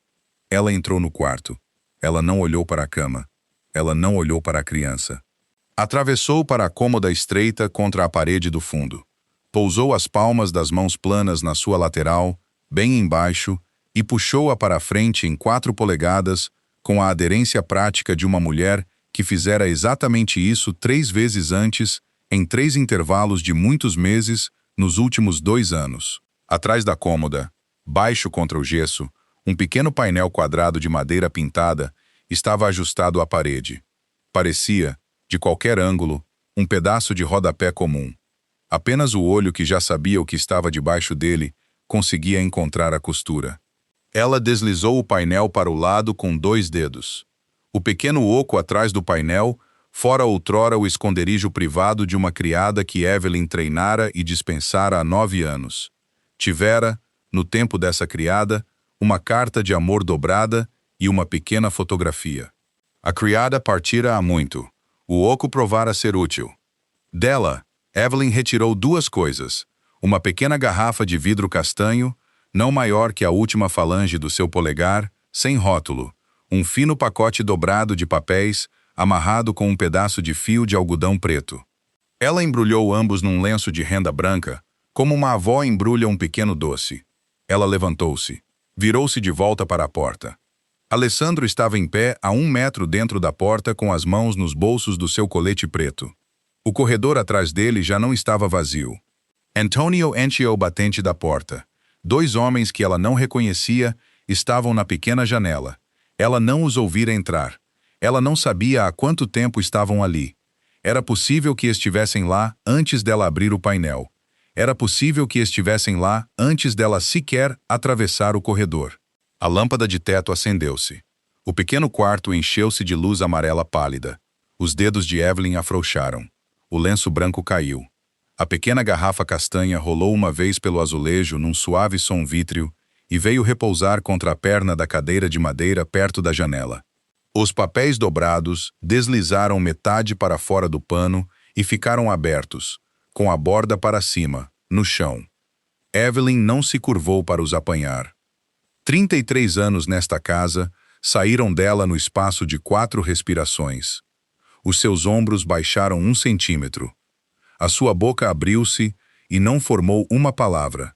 Ela entrou no quarto. Ela não olhou para a cama. Ela não olhou para a criança. Atravessou para a cômoda estreita contra a parede do fundo. Pousou as palmas das mãos planas na sua lateral, bem embaixo, e puxou-a para a frente em 4 polegadas, com a aderência prática de uma mulher que fizera exatamente isso 3 vezes antes, em 3 intervalos de muitos meses, nos últimos 2 anos. Atrás da cômoda, baixo contra o gesso, um pequeno painel quadrado de madeira pintada estava ajustado à parede. Parecia, de qualquer ângulo, um pedaço de rodapé comum. Apenas o olho que já sabia o que estava debaixo dele conseguia encontrar a costura. Ela deslizou o painel para o lado com 2 dedos. O pequeno oco atrás do painel fora outrora o esconderijo privado de uma criada que Evelyn treinara e dispensara há 9 anos. Tivera, no tempo dessa criada, uma carta de amor dobrada e uma pequena fotografia. A criada partira há muito. O oco provara ser útil. Dela, Evelyn retirou 2 coisas. Uma pequena garrafa de vidro castanho, não maior que a última falange do seu polegar, sem rótulo, um fino pacote dobrado de papéis, amarrado com um pedaço de fio de algodão preto. Ela embrulhou ambos num lenço de renda branca, como uma avó embrulha um pequeno doce. Ela levantou-se. Virou-se de volta para a porta. Alessandro estava em pé a 1 metro dentro da porta com as mãos nos bolsos do seu colete preto. O corredor atrás dele já não estava vazio. Antonio encheu o batente da porta. 2 homens que ela não reconhecia estavam na pequena janela. Ela não os ouvira entrar. Ela não sabia há quanto tempo estavam ali. Era possível que estivessem lá antes dela abrir o painel. Era possível que estivessem lá antes dela sequer atravessar o corredor. A lâmpada de teto acendeu-se. O pequeno quarto encheu-se de luz amarela pálida. Os dedos de Evelyn afrouxaram. O lenço branco caiu. A pequena garrafa castanha rolou uma vez pelo azulejo num suave som vítreo e veio repousar contra a perna da cadeira de madeira perto da janela. Os papéis dobrados deslizaram metade para fora do pano e ficaram abertos, com a borda para cima, no chão. Evelyn não se curvou para os apanhar. 33 anos nesta casa saíram dela no espaço de 4 respirações. Os seus ombros baixaram 1 centímetro. A sua boca abriu-se e não formou uma palavra.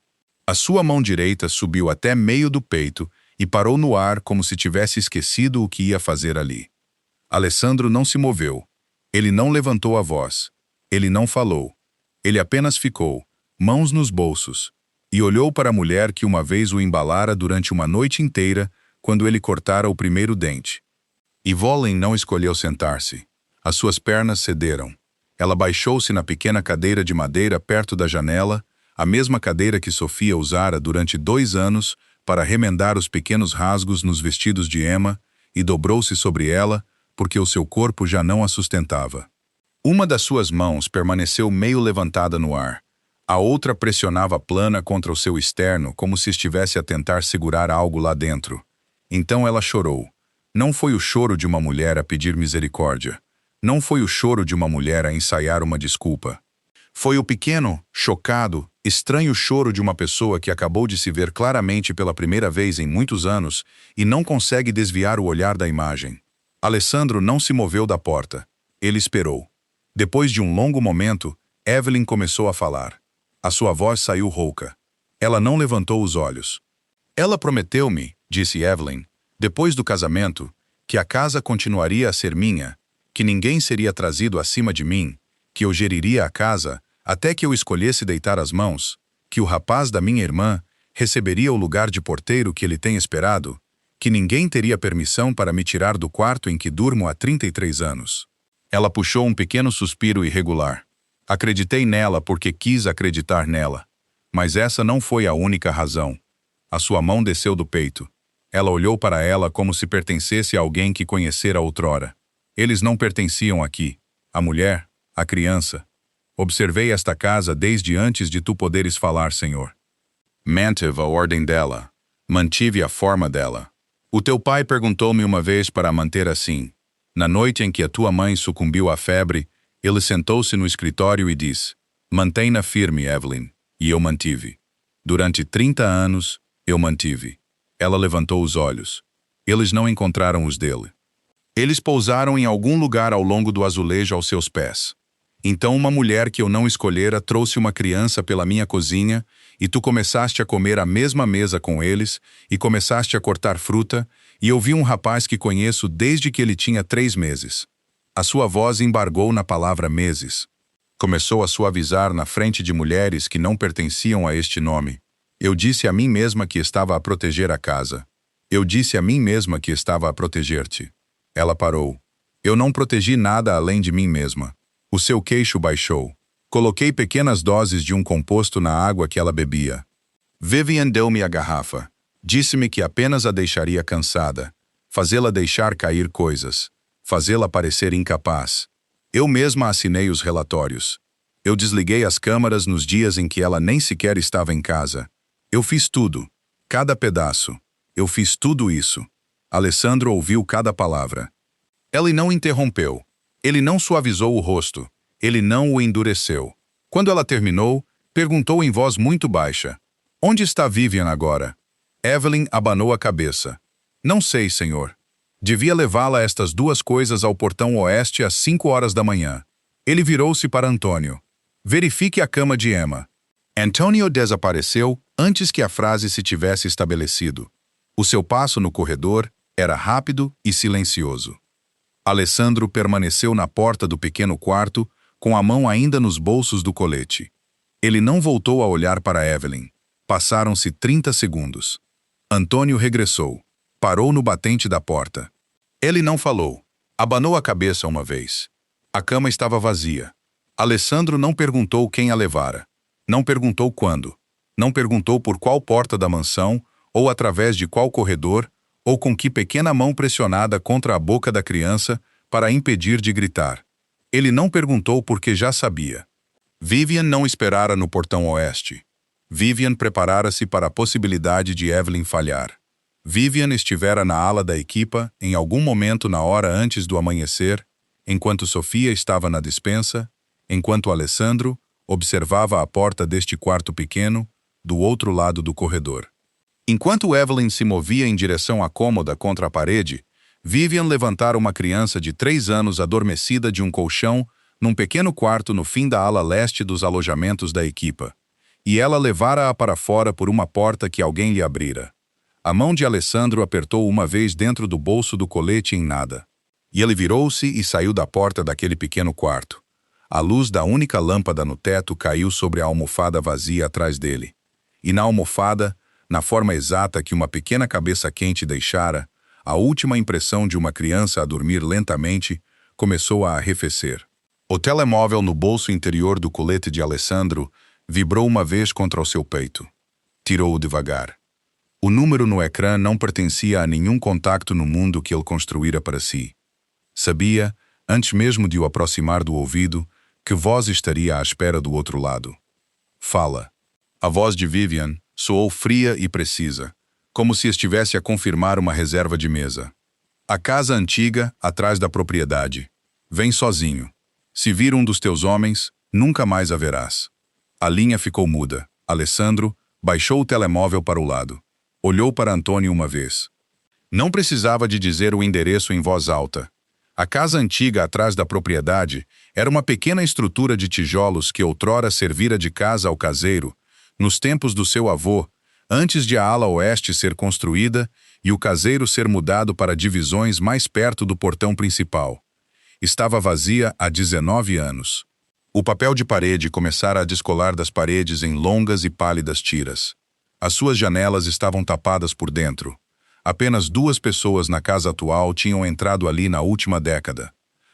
A sua mão direita subiu até meio do peito e parou no ar como se tivesse esquecido o que ia fazer ali. Alessandro não se moveu. Ele não levantou a voz. Ele não falou. Ele apenas ficou, mãos nos bolsos, e olhou para a mulher que uma vez o embalara durante uma noite inteira quando ele cortara o primeiro dente. Evelyn não escolheu sentar-se. As suas pernas cederam. Ela baixou-se na pequena cadeira de madeira perto da janela, a mesma cadeira que Sofia usara durante 2 anos para remendar os pequenos rasgos nos vestidos de Emma, e dobrou-se sobre ela, porque o seu corpo já não a sustentava. Uma das suas mãos permaneceu meio levantada no ar. A outra pressionava plana contra o seu externo, como se estivesse a tentar segurar algo lá dentro. Então ela chorou. Não foi o choro de uma mulher a pedir misericórdia. Não foi o choro de uma mulher a ensaiar uma desculpa. Foi o pequeno, chocado, estranho choro de uma pessoa que acabou de se ver claramente pela primeira vez em muitos anos e não consegue desviar o olhar da imagem. Alessandro não se moveu da porta. Ele esperou. Depois de um longo momento, Evelyn começou a falar. A sua voz saiu rouca. Ela não levantou os olhos. Ela prometeu-me, disse Evelyn, depois do casamento, que a casa continuaria a ser minha, que ninguém seria trazido acima de mim, que eu geriria a casa até que eu escolhesse deitar as mãos, que o rapaz da minha irmã receberia o lugar de porteiro que ele tem esperado, que ninguém teria permissão para me tirar do quarto em que durmo há 33 anos. Ela puxou um pequeno suspiro irregular. Acreditei nela porque quis acreditar nela. Mas essa não foi a única razão. A sua mão desceu do peito. Ela olhou para ela como se pertencesse a alguém que conhecera outrora. Eles não pertenciam aqui. A mulher, a criança. Observei esta casa desde antes de tu poderes falar, Senhor. Mantive a ordem dela. Mantive a forma dela. O teu pai perguntou-me uma vez para a manter assim. Na noite em que a tua mãe sucumbiu à febre, ele sentou-se no escritório e disse: Mantém-na firme, Evelyn. E eu mantive. Durante 30 anos, eu mantive. Ela levantou os olhos. Eles não encontraram os dele. Eles pousaram em algum lugar ao longo do azulejo aos seus pés. Então uma mulher que eu não escolhera trouxe uma criança pela minha cozinha, e tu começaste a comer à mesma mesa com eles, e começaste a cortar fruta, e eu vi um rapaz que conheço desde que ele tinha 3 meses. A sua voz embargou na palavra meses. Começou a suavizar na frente de mulheres que não pertenciam a este nome. Eu disse a mim mesma que estava a proteger a casa. Eu disse a mim mesma que estava a proteger-te. Ela parou. Eu não protegi nada além de mim mesma. O seu queixo baixou. Coloquei pequenas doses de um composto na água que ela bebia. Vivian deu-me a garrafa. Disse-me que apenas a deixaria cansada. Fazê-la deixar cair coisas. Fazê-la parecer incapaz. Eu mesma assinei os relatórios. Eu desliguei as câmaras nos dias em que ela nem sequer estava em casa. Eu fiz tudo. Cada pedaço. Eu fiz tudo isso. Alessandro ouviu cada palavra. Ele não interrompeu. Ele não suavizou o rosto. Ele não o endureceu. Quando ela terminou, perguntou em voz muito baixa: Onde está Vivian agora? Evelyn abanou a cabeça. Não sei, senhor. Devia levá-la estas duas coisas ao portão oeste às 5 horas da manhã. Ele virou-se para Antônio. Verifique a cama de Emma. Antônio desapareceu antes que a frase se tivesse estabelecido. O seu passo no corredor era rápido e silencioso. Alessandro permaneceu na porta do pequeno quarto, com a mão ainda nos bolsos do colete. Ele não voltou a olhar para Evelyn. Passaram-se 30 segundos. Antônio regressou. Parou no batente da porta. Ele não falou. Abanou a cabeça uma vez. A cama estava vazia. Alessandro não perguntou quem a levara. Não perguntou quando. Não perguntou por qual porta da mansão, ou através de qual corredor, ou com que pequena mão pressionada contra a boca da criança para impedir de gritar. Ele não perguntou porque já sabia. Vivian não esperara no portão oeste. Vivian preparara-se para a possibilidade de Evelyn falhar. Vivian estivera na ala da equipa em algum momento na hora antes do amanhecer, enquanto Sofia estava na despensa, enquanto Alessandro observava a porta deste quarto pequeno, do outro lado do corredor. Enquanto Evelyn se movia em direção à cômoda contra a parede, Vivian levantara uma criança de 3 anos adormecida de um colchão num pequeno quarto no fim da ala leste dos alojamentos da equipa, e ela levara-a para fora por uma porta que alguém lhe abrira. A mão de Alessandro apertou uma vez dentro do bolso do colete em nada. E ele virou-se e saiu da porta daquele pequeno quarto. A luz da única lâmpada no teto caiu sobre a almofada vazia atrás dele. E na almofada, na forma exata que uma pequena cabeça quente deixara, a última impressão de uma criança a dormir lentamente começou a arrefecer. O telemóvel no bolso interior do colete de Alessandro vibrou uma vez contra o seu peito. Tirou-o devagar. O número no ecrã não pertencia a nenhum contacto no mundo que ele construíra para si. Sabia, antes mesmo de o aproximar do ouvido, que voz estaria à espera do outro lado. Fala. A voz de Vivian soou fria e precisa, como se estivesse a confirmar uma reserva de mesa. A casa antiga, atrás da propriedade. Vem sozinho. Se vir um dos teus homens, nunca mais a verás. A linha ficou muda. Alessandro baixou o telemóvel para o lado. Olhou para Antônio uma vez. Não precisava de dizer o endereço em voz alta. A casa antiga atrás da propriedade era uma pequena estrutura de tijolos que outrora servira de casa ao caseiro, nos tempos do seu avô, antes de a ala oeste ser construída e o caseiro ser mudado para divisões mais perto do portão principal. Estava vazia há 19 anos. O papel de parede começara a descolar das paredes em longas e pálidas tiras. As suas janelas estavam tapadas por dentro. Apenas 2 pessoas na casa atual tinham entrado ali na última década.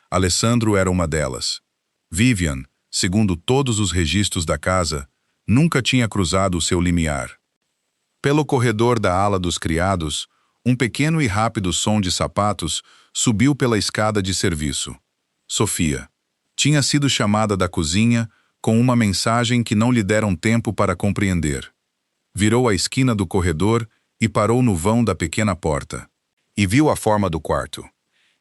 Alessandro era uma delas. Vivian, segundo todos os registros da casa, nunca tinha cruzado o seu limiar. Pelo corredor da ala dos criados, um pequeno e rápido som de sapatos subiu pela escada de serviço. Sofia. Tinha sido chamada da cozinha com uma mensagem que não lhe deram tempo para compreender. Virou a esquina do corredor e parou no vão da pequena porta. E viu a forma do quarto.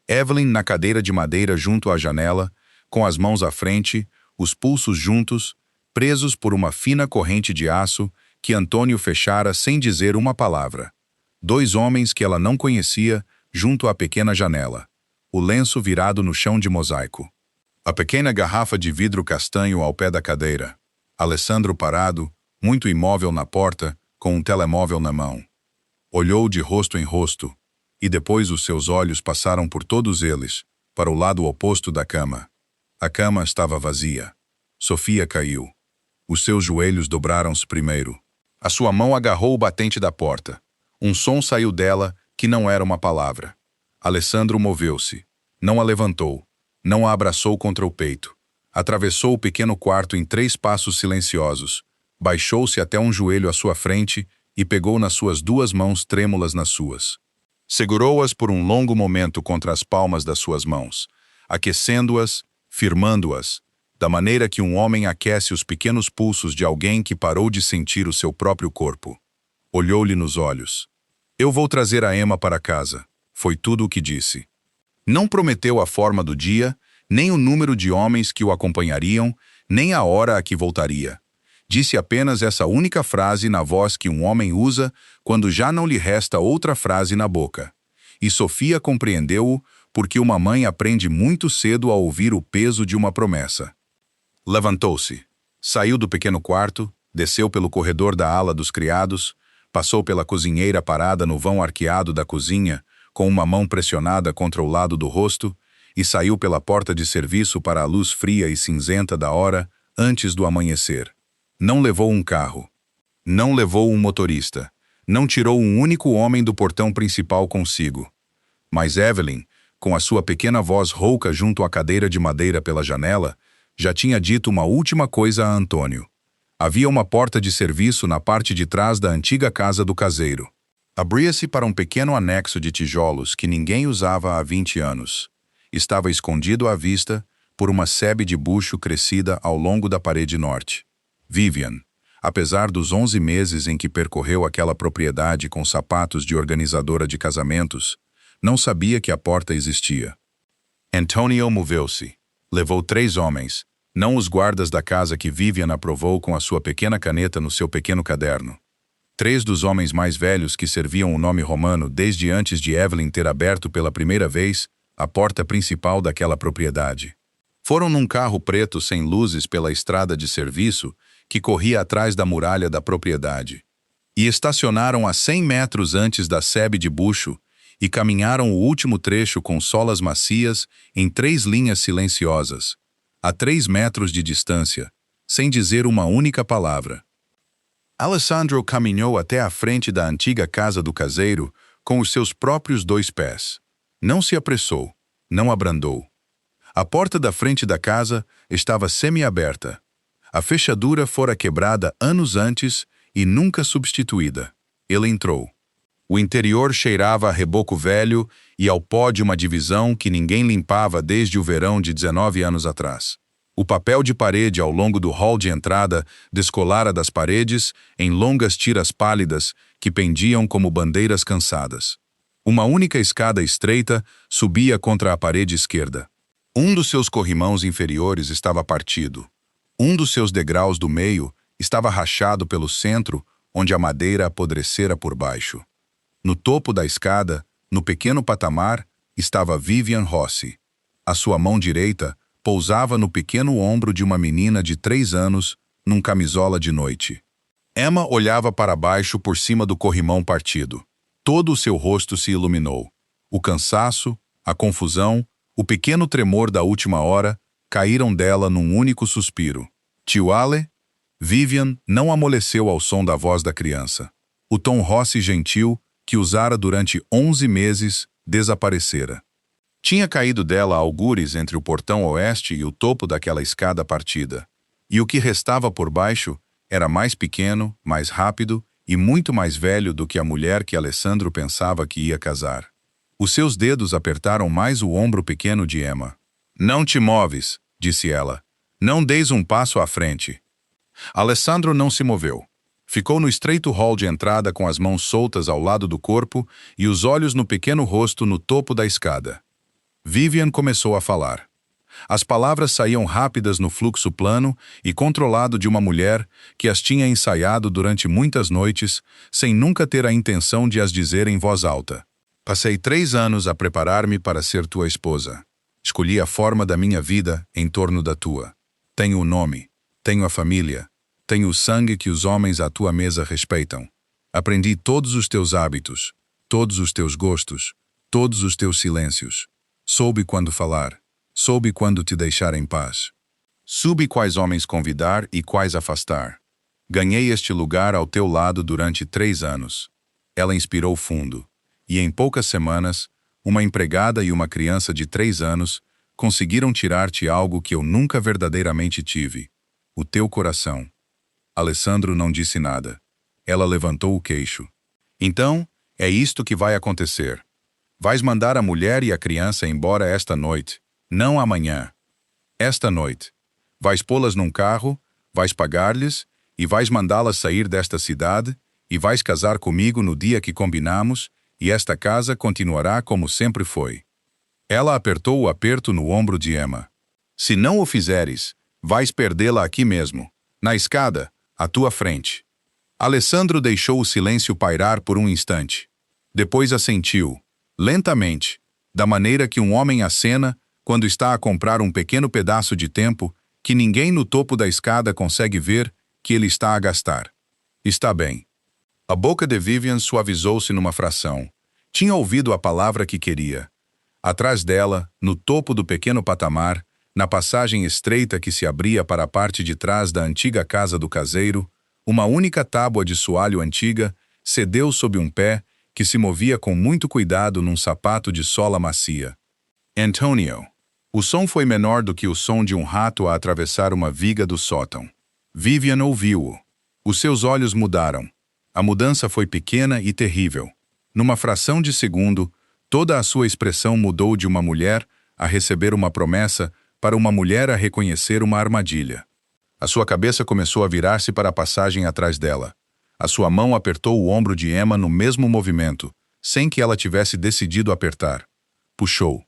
Evelyn na cadeira de madeira junto à janela, com as mãos à frente, os pulsos juntos, presos por uma fina corrente de aço que Antônio fechara sem dizer uma palavra. 2 homens que ela não conhecia junto à pequena janela. O lenço virado no chão de mosaico. A pequena garrafa de vidro castanho ao pé da cadeira. Alessandro parado, muito imóvel na porta, com um telemóvel na mão. Olhou de rosto em rosto, e depois os seus olhos passaram por todos eles, para o lado oposto da cama. A cama estava vazia. Sofia caiu. Os seus joelhos dobraram-se primeiro. A sua mão agarrou o batente da porta. Um som saiu dela que não era uma palavra. Alessandro moveu-se. Não a levantou. Não a abraçou contra o peito. Atravessou o pequeno quarto em 3 passos silenciosos. Baixou-se até um joelho à sua frente e pegou nas suas 2 mãos trêmulas nas suas. Segurou-as por um longo momento contra as palmas das suas mãos, aquecendo-as, firmando-as, da maneira que um homem aquece os pequenos pulsos de alguém que parou de sentir o seu próprio corpo. Olhou-lhe nos olhos. Eu vou trazer a Emma para casa, foi tudo o que disse. Não prometeu a forma do dia, nem o número de homens que o acompanhariam, nem a hora a que voltaria. Disse apenas essa única frase na voz que um homem usa quando já não lhe resta outra frase na boca. e Sofia compreendeu-o porque uma mãe aprende muito cedo a ouvir o peso de uma promessa. Levantou-se, saiu do pequeno quarto, desceu pelo corredor da ala dos criados, passou pela cozinheira parada no vão arqueado da cozinha, com uma mão pressionada contra o lado do rosto, e saiu pela porta de serviço para a luz fria e cinzenta da hora antes do amanhecer. Não levou um carro. Não levou um motorista. Não tirou um único homem do portão principal consigo. Mas Evelyn, com a sua pequena voz rouca junto à cadeira de madeira pela janela, já tinha dito uma última coisa a Antônio. Havia uma porta de serviço na parte de trás da antiga casa do caseiro. Abria-se para um pequeno anexo de tijolos que ninguém usava há 20 anos. Estava escondido à vista por uma sebe de bucho crescida ao longo da parede norte. Vivian, apesar dos 11 meses em que percorreu aquela propriedade com sapatos de organizadora de casamentos, não sabia que a porta existia. Antonio moveu-se. Levou 3 homens, não os guardas da casa que Vivian aprovou com a sua pequena caneta no seu pequeno caderno. 3 dos homens mais velhos que serviam o nome romano desde antes de Evelyn ter aberto pela primeira vez a porta principal daquela propriedade. Foram num carro preto sem luzes pela estrada de serviço que corria atrás da muralha da propriedade. E estacionaram a 100 metros antes da sebe de bucho e caminharam o último trecho com solas macias em 3 linhas silenciosas, a 3 metros de distância, sem dizer uma única palavra. Alessandro caminhou até a frente da antiga casa do caseiro com os seus próprios 2 pés. Não se apressou, não abrandou. A porta da frente da casa estava semi-aberta. A fechadura fora quebrada anos antes e nunca substituída. Ele entrou. O interior cheirava a reboco velho e ao pó de uma divisão que ninguém limpava desde o verão de 19 anos atrás. O papel de parede ao longo do hall de entrada descolara das paredes em longas tiras pálidas que pendiam como bandeiras cansadas. Uma única escada estreita subia contra a parede esquerda. Um dos seus corrimãos inferiores estava partido. Um dos seus degraus do meio estava rachado pelo centro, onde a madeira apodrecera por baixo. No topo da escada, no pequeno patamar, estava Vivian Rossi. A sua mão direita pousava no pequeno ombro de uma menina de 3 anos, num camisola de noite. Emma olhava para baixo por cima do corrimão partido. Todo o seu rosto se iluminou. O cansaço, a confusão, o pequeno tremor da última hora caíram dela num único suspiro. Tio Ale? Vivian não amoleceu ao som da voz da criança. O tom Rossi gentil, que usara durante 11 meses, desaparecera. Tinha caído dela algures entre o portão oeste e o topo daquela escada partida. E o que restava por baixo era mais pequeno, mais rápido e muito mais velho do que a mulher que Alessandro pensava que ia casar. Os seus dedos apertaram mais o ombro pequeno de Emma. "Não te moves", disse ela. "Não deis um passo à frente." Alessandro não se moveu. Ficou no estreito hall de entrada com as mãos soltas ao lado do corpo e os olhos no pequeno rosto no topo da escada. Vivian começou a falar. As palavras saíam rápidas no fluxo plano e controlado de uma mulher que as tinha ensaiado durante muitas noites, sem nunca ter a intenção de as dizer em voz alta. "Passei 3 anos a preparar-me para ser tua esposa. Escolhi a forma da minha vida em torno da tua. Tenho o nome, tenho a família, tenho o sangue que os homens à tua mesa respeitam. Aprendi todos os teus hábitos, todos os teus gostos, todos os teus silêncios. Soube quando falar, soube quando te deixar em paz. Soube quais homens convidar e quais afastar. Ganhei este lugar ao teu lado durante 3 anos. Ela inspirou fundo, e em poucas semanas, uma empregada e uma criança de 3 anos conseguiram tirar-te algo que eu nunca verdadeiramente tive: o teu coração. Alessandro não disse nada. Ela levantou o queixo. Então, é isto que vai acontecer. Vais mandar a mulher e a criança embora esta noite, não amanhã. Esta noite. Vais pô-las num carro, vais pagar-lhes e vais mandá-las sair desta cidade e vais casar comigo no dia que combinamos e esta casa continuará como sempre foi. Ela apertou o aperto no ombro de Emma. Se não o fizeres, vais perdê-la aqui mesmo, na escada, à tua frente. Alessandro deixou o silêncio pairar por um instante. Depois assentiu, lentamente, da maneira que um homem acena quando está a comprar um pequeno pedaço de tempo que ninguém no topo da escada consegue ver que ele está a gastar. Está bem. A boca de Vivian suavizou-se numa fração. Tinha ouvido a palavra que queria. Atrás dela, no topo do pequeno patamar, na passagem estreita que se abria para a parte de trás da antiga casa do caseiro, uma única tábua de soalho antiga cedeu sob um pé que se movia com muito cuidado num sapato de sola macia. Antonio. O som foi menor do que o som de um rato a atravessar uma viga do sótão. Vivian ouviu-o. Os seus olhos mudaram. A mudança foi pequena e terrível. Numa fração de segundo, toda a sua expressão mudou de uma mulher a receber uma promessa para uma mulher a reconhecer uma armadilha. A sua cabeça começou a virar-se para a passagem atrás dela. A sua mão apertou o ombro de Emma no mesmo movimento, sem que ela tivesse decidido apertar. Puxou.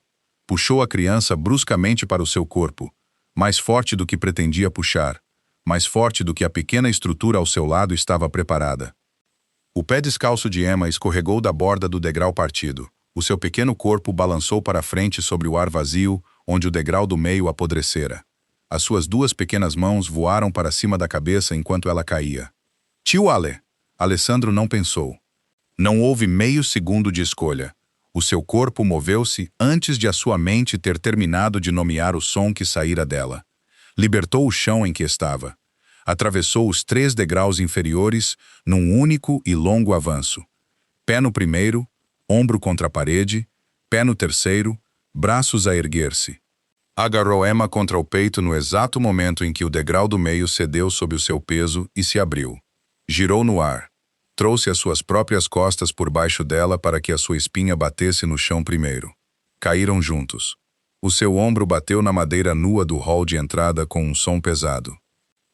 Puxou a criança bruscamente para o seu corpo, mais forte do que pretendia puxar, mais forte do que a pequena estrutura ao seu lado estava preparada. O pé descalço de Emma escorregou da borda do degrau partido. O seu pequeno corpo balançou para frente sobre o ar vazio, onde o degrau do meio apodrecera. As suas duas pequenas mãos voaram para cima da cabeça enquanto ela caía. Tio Ale! Alessandro não pensou. Não houve meio segundo de escolha. O seu corpo moveu-se antes de a sua mente ter terminado de nomear o som que saíra dela. Libertou o chão em que estava. Atravessou os 3 degraus inferiores num único e longo avanço. Pé no primeiro, ombro contra a parede, pé no terceiro, braços a erguer-se. Agarrou Emma contra o peito no exato momento em que o degrau do meio cedeu sob o seu peso e se abriu. Girou no ar. Trouxe as suas próprias costas por baixo dela para que a sua espinha batesse no chão primeiro. Caíram juntos. O seu ombro bateu na madeira nua do hall de entrada com um som pesado.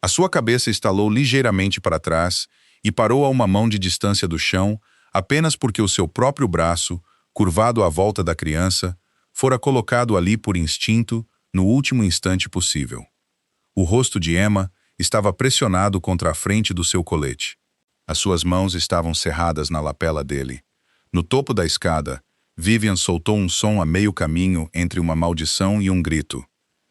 A sua cabeça estalou ligeiramente para trás e parou a uma mão de distância do chão apenas porque o seu próprio braço, curvado à volta da criança, fora colocado ali por instinto no último instante possível. O rosto de Emma estava pressionado contra a frente do seu colete. As suas mãos estavam cerradas na lapela dele. No topo da escada, Vivian soltou um som a meio caminho entre uma maldição e um grito.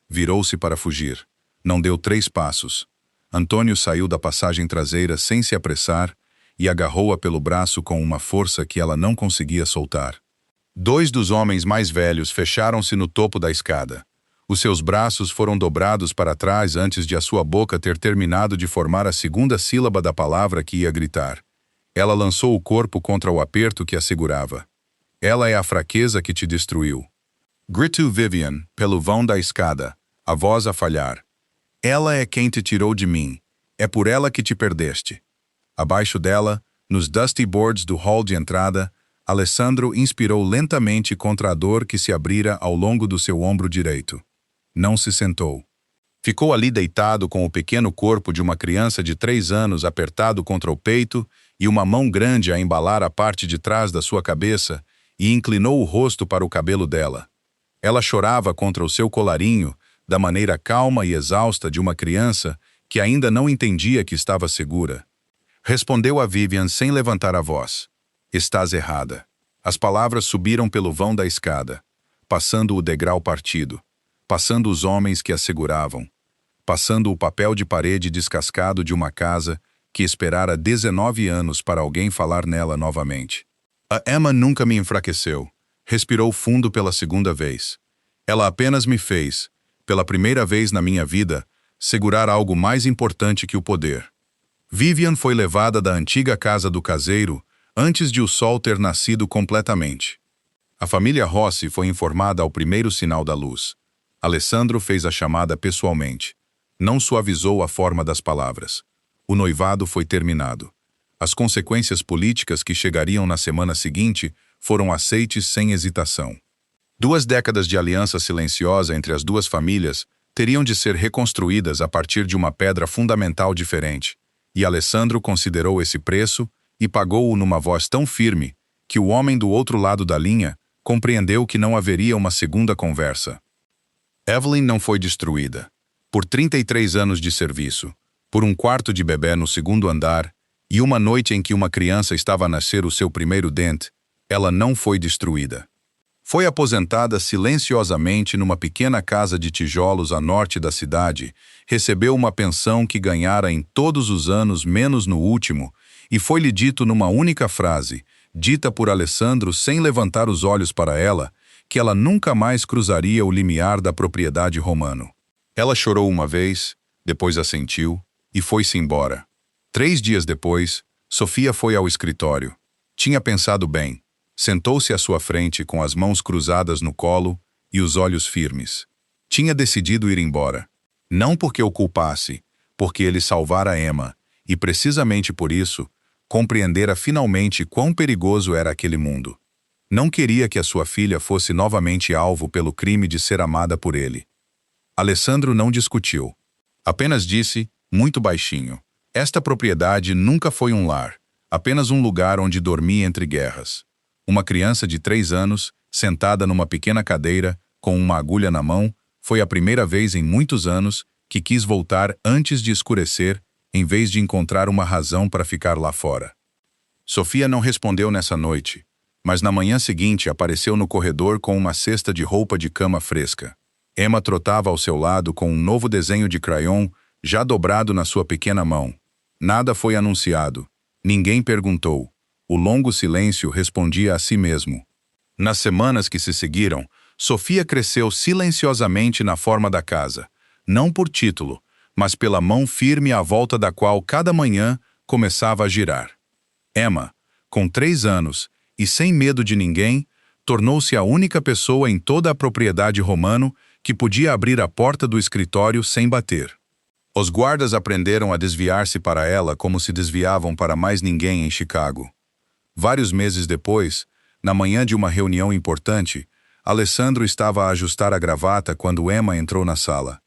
Virou-se para fugir. Não deu 3 passos. Antônio saiu da passagem traseira sem se apressar e agarrou-a pelo braço com uma força que ela não conseguia soltar. 2 dos homens mais velhos fecharam-se no topo da escada. Os seus braços foram dobrados para trás antes de a sua boca ter terminado de formar a segunda sílaba da palavra que ia gritar. Ela lançou o corpo contra o aperto que a segurava. Ela é a fraqueza que te destruiu. Gritou Vivian, pelo vão da escada, a voz a falhar. Ela é quem te tirou de mim. É por ela que te perdeste. Abaixo dela, nos dusty boards do hall de entrada, Alessandro inspirou lentamente contra a dor que se abrira ao longo do seu ombro direito. Não se sentou. Ficou ali deitado com o pequeno corpo de uma criança de 3 anos apertado contra o peito e uma mão grande a embalar a parte de trás da sua cabeça e inclinou o rosto para o cabelo dela. Ela chorava contra o seu colarinho da maneira calma e exausta de uma criança que ainda não entendia que estava segura. Respondeu a Vivian sem levantar a voz. Estás errada. As palavras subiram pelo vão da escada, passando o degrau partido, passando os homens que a seguravam, passando o papel de parede descascado de uma casa que esperara 19 anos para alguém falar nela novamente. A Emma nunca me enfraqueceu. Respirou fundo pela segunda vez. Ela apenas me fez, pela primeira vez na minha vida, segurar algo mais importante que o poder. Vivian foi levada da antiga casa do caseiro antes de o sol ter nascido completamente. A família Rossi foi informada ao primeiro sinal da luz. Alessandro fez a chamada pessoalmente. Não suavizou a forma das palavras. O noivado foi terminado. As consequências políticas que chegariam na semana seguinte foram aceites sem hesitação. 2 décadas de aliança silenciosa entre as 2 famílias teriam de ser reconstruídas a partir de uma pedra fundamental diferente, e Alessandro considerou esse preço e pagou-o numa voz tão firme que o homem do outro lado da linha compreendeu que não haveria uma segunda conversa. Evelyn não foi destruída. Por 33 anos de serviço, por um quarto de bebê no 2º andar e uma noite em que uma criança estava a nascer o seu primeiro dente, ela não foi destruída. Foi aposentada silenciosamente numa pequena casa de tijolos a norte da cidade, recebeu uma pensão que ganhara em todos os anos menos no último, e foi-lhe dito numa única frase, dita por Alessandro sem levantar os olhos para ela, que ela nunca mais cruzaria o limiar da propriedade romano. Ela chorou uma vez, depois assentiu, e foi-se embora. 3 dias depois, Sofia foi ao escritório. Tinha pensado bem. Sentou-se à sua frente com as mãos cruzadas no colo e os olhos firmes. Tinha decidido ir embora. Não porque o culpasse, porque ele salvara Emma, e precisamente por isso, compreendera finalmente quão perigoso era aquele mundo. Não queria que a sua filha fosse novamente alvo pelo crime de ser amada por ele. Alessandro não discutiu. Apenas disse, muito baixinho, esta propriedade nunca foi um lar, apenas um lugar onde dormi entre guerras. Uma criança de 3 anos, sentada numa pequena cadeira, com uma agulha na mão, foi a primeira vez em muitos anos que quis voltar antes de escurecer, em vez de encontrar uma razão para ficar lá fora. Sofia não respondeu nessa noite, mas na manhã seguinte apareceu no corredor com uma cesta de roupa de cama fresca. Emma trotava ao seu lado com um novo desenho de crayon já dobrado na sua pequena mão. Nada foi anunciado. Ninguém perguntou. O longo silêncio respondia a si mesmo. Nas semanas que se seguiram, Sofia cresceu silenciosamente na forma da casa, não por título, mas pela mão firme à volta da qual cada manhã começava a girar. Emma, com 3 anos e sem medo de ninguém, tornou-se a única pessoa em toda a propriedade romano que podia abrir a porta do escritório sem bater. Os guardas aprenderam a desviar-se para ela como se desviavam para mais ninguém em Chicago. Vários meses depois, na manhã de uma reunião importante, Alessandro estava a ajustar a gravata quando Emma entrou na sala.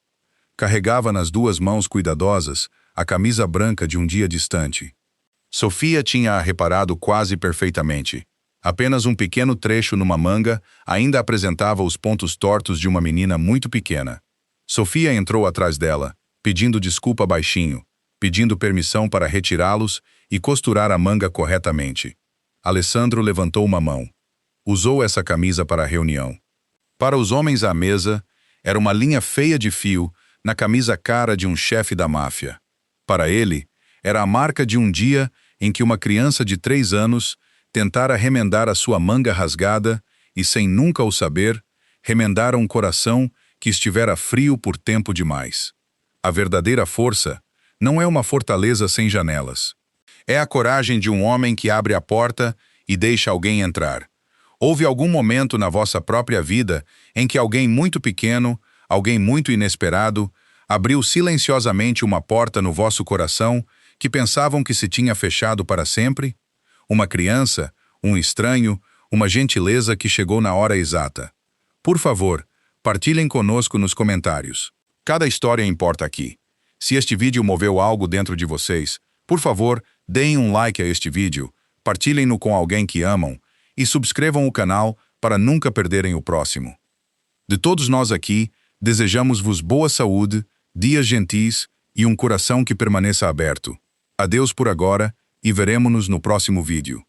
Carregava nas 2 mãos cuidadosas a camisa branca de um dia distante. Sofia tinha-a reparado quase perfeitamente. Apenas um pequeno trecho numa manga ainda apresentava os pontos tortos de uma menina muito pequena. Sofia entrou atrás dela, pedindo desculpa baixinho, pedindo permissão para retirá-los e costurar a manga corretamente. Alessandro levantou uma mão. Usou essa camisa para a reunião. Para os homens à mesa, era uma linha feia de fio na camisa cara de um chefe da máfia. Para ele, era a marca de um dia em que uma criança de 3 anos tentara remendar a sua manga rasgada e, sem nunca o saber, remendara um coração que estivera frio por tempo demais. A verdadeira força não é uma fortaleza sem janelas. É a coragem de um homem que abre a porta e deixa alguém entrar. Houve algum momento na vossa própria vida em que alguém muito pequeno, alguém muito inesperado, abriu silenciosamente uma porta no vosso coração que pensavam que se tinha fechado para sempre? Uma criança, um estranho, uma gentileza que chegou na hora exata. Por favor, partilhem conosco nos comentários. Cada história importa aqui. Se este vídeo moveu algo dentro de vocês, por favor, deem um like a este vídeo, partilhem-no com alguém que amam e subscrevam o canal para nunca perderem o próximo. De todos nós aqui, desejamos-vos boa saúde, dias gentis e um coração que permaneça aberto. Adeus por agora e veremo-nos no próximo vídeo.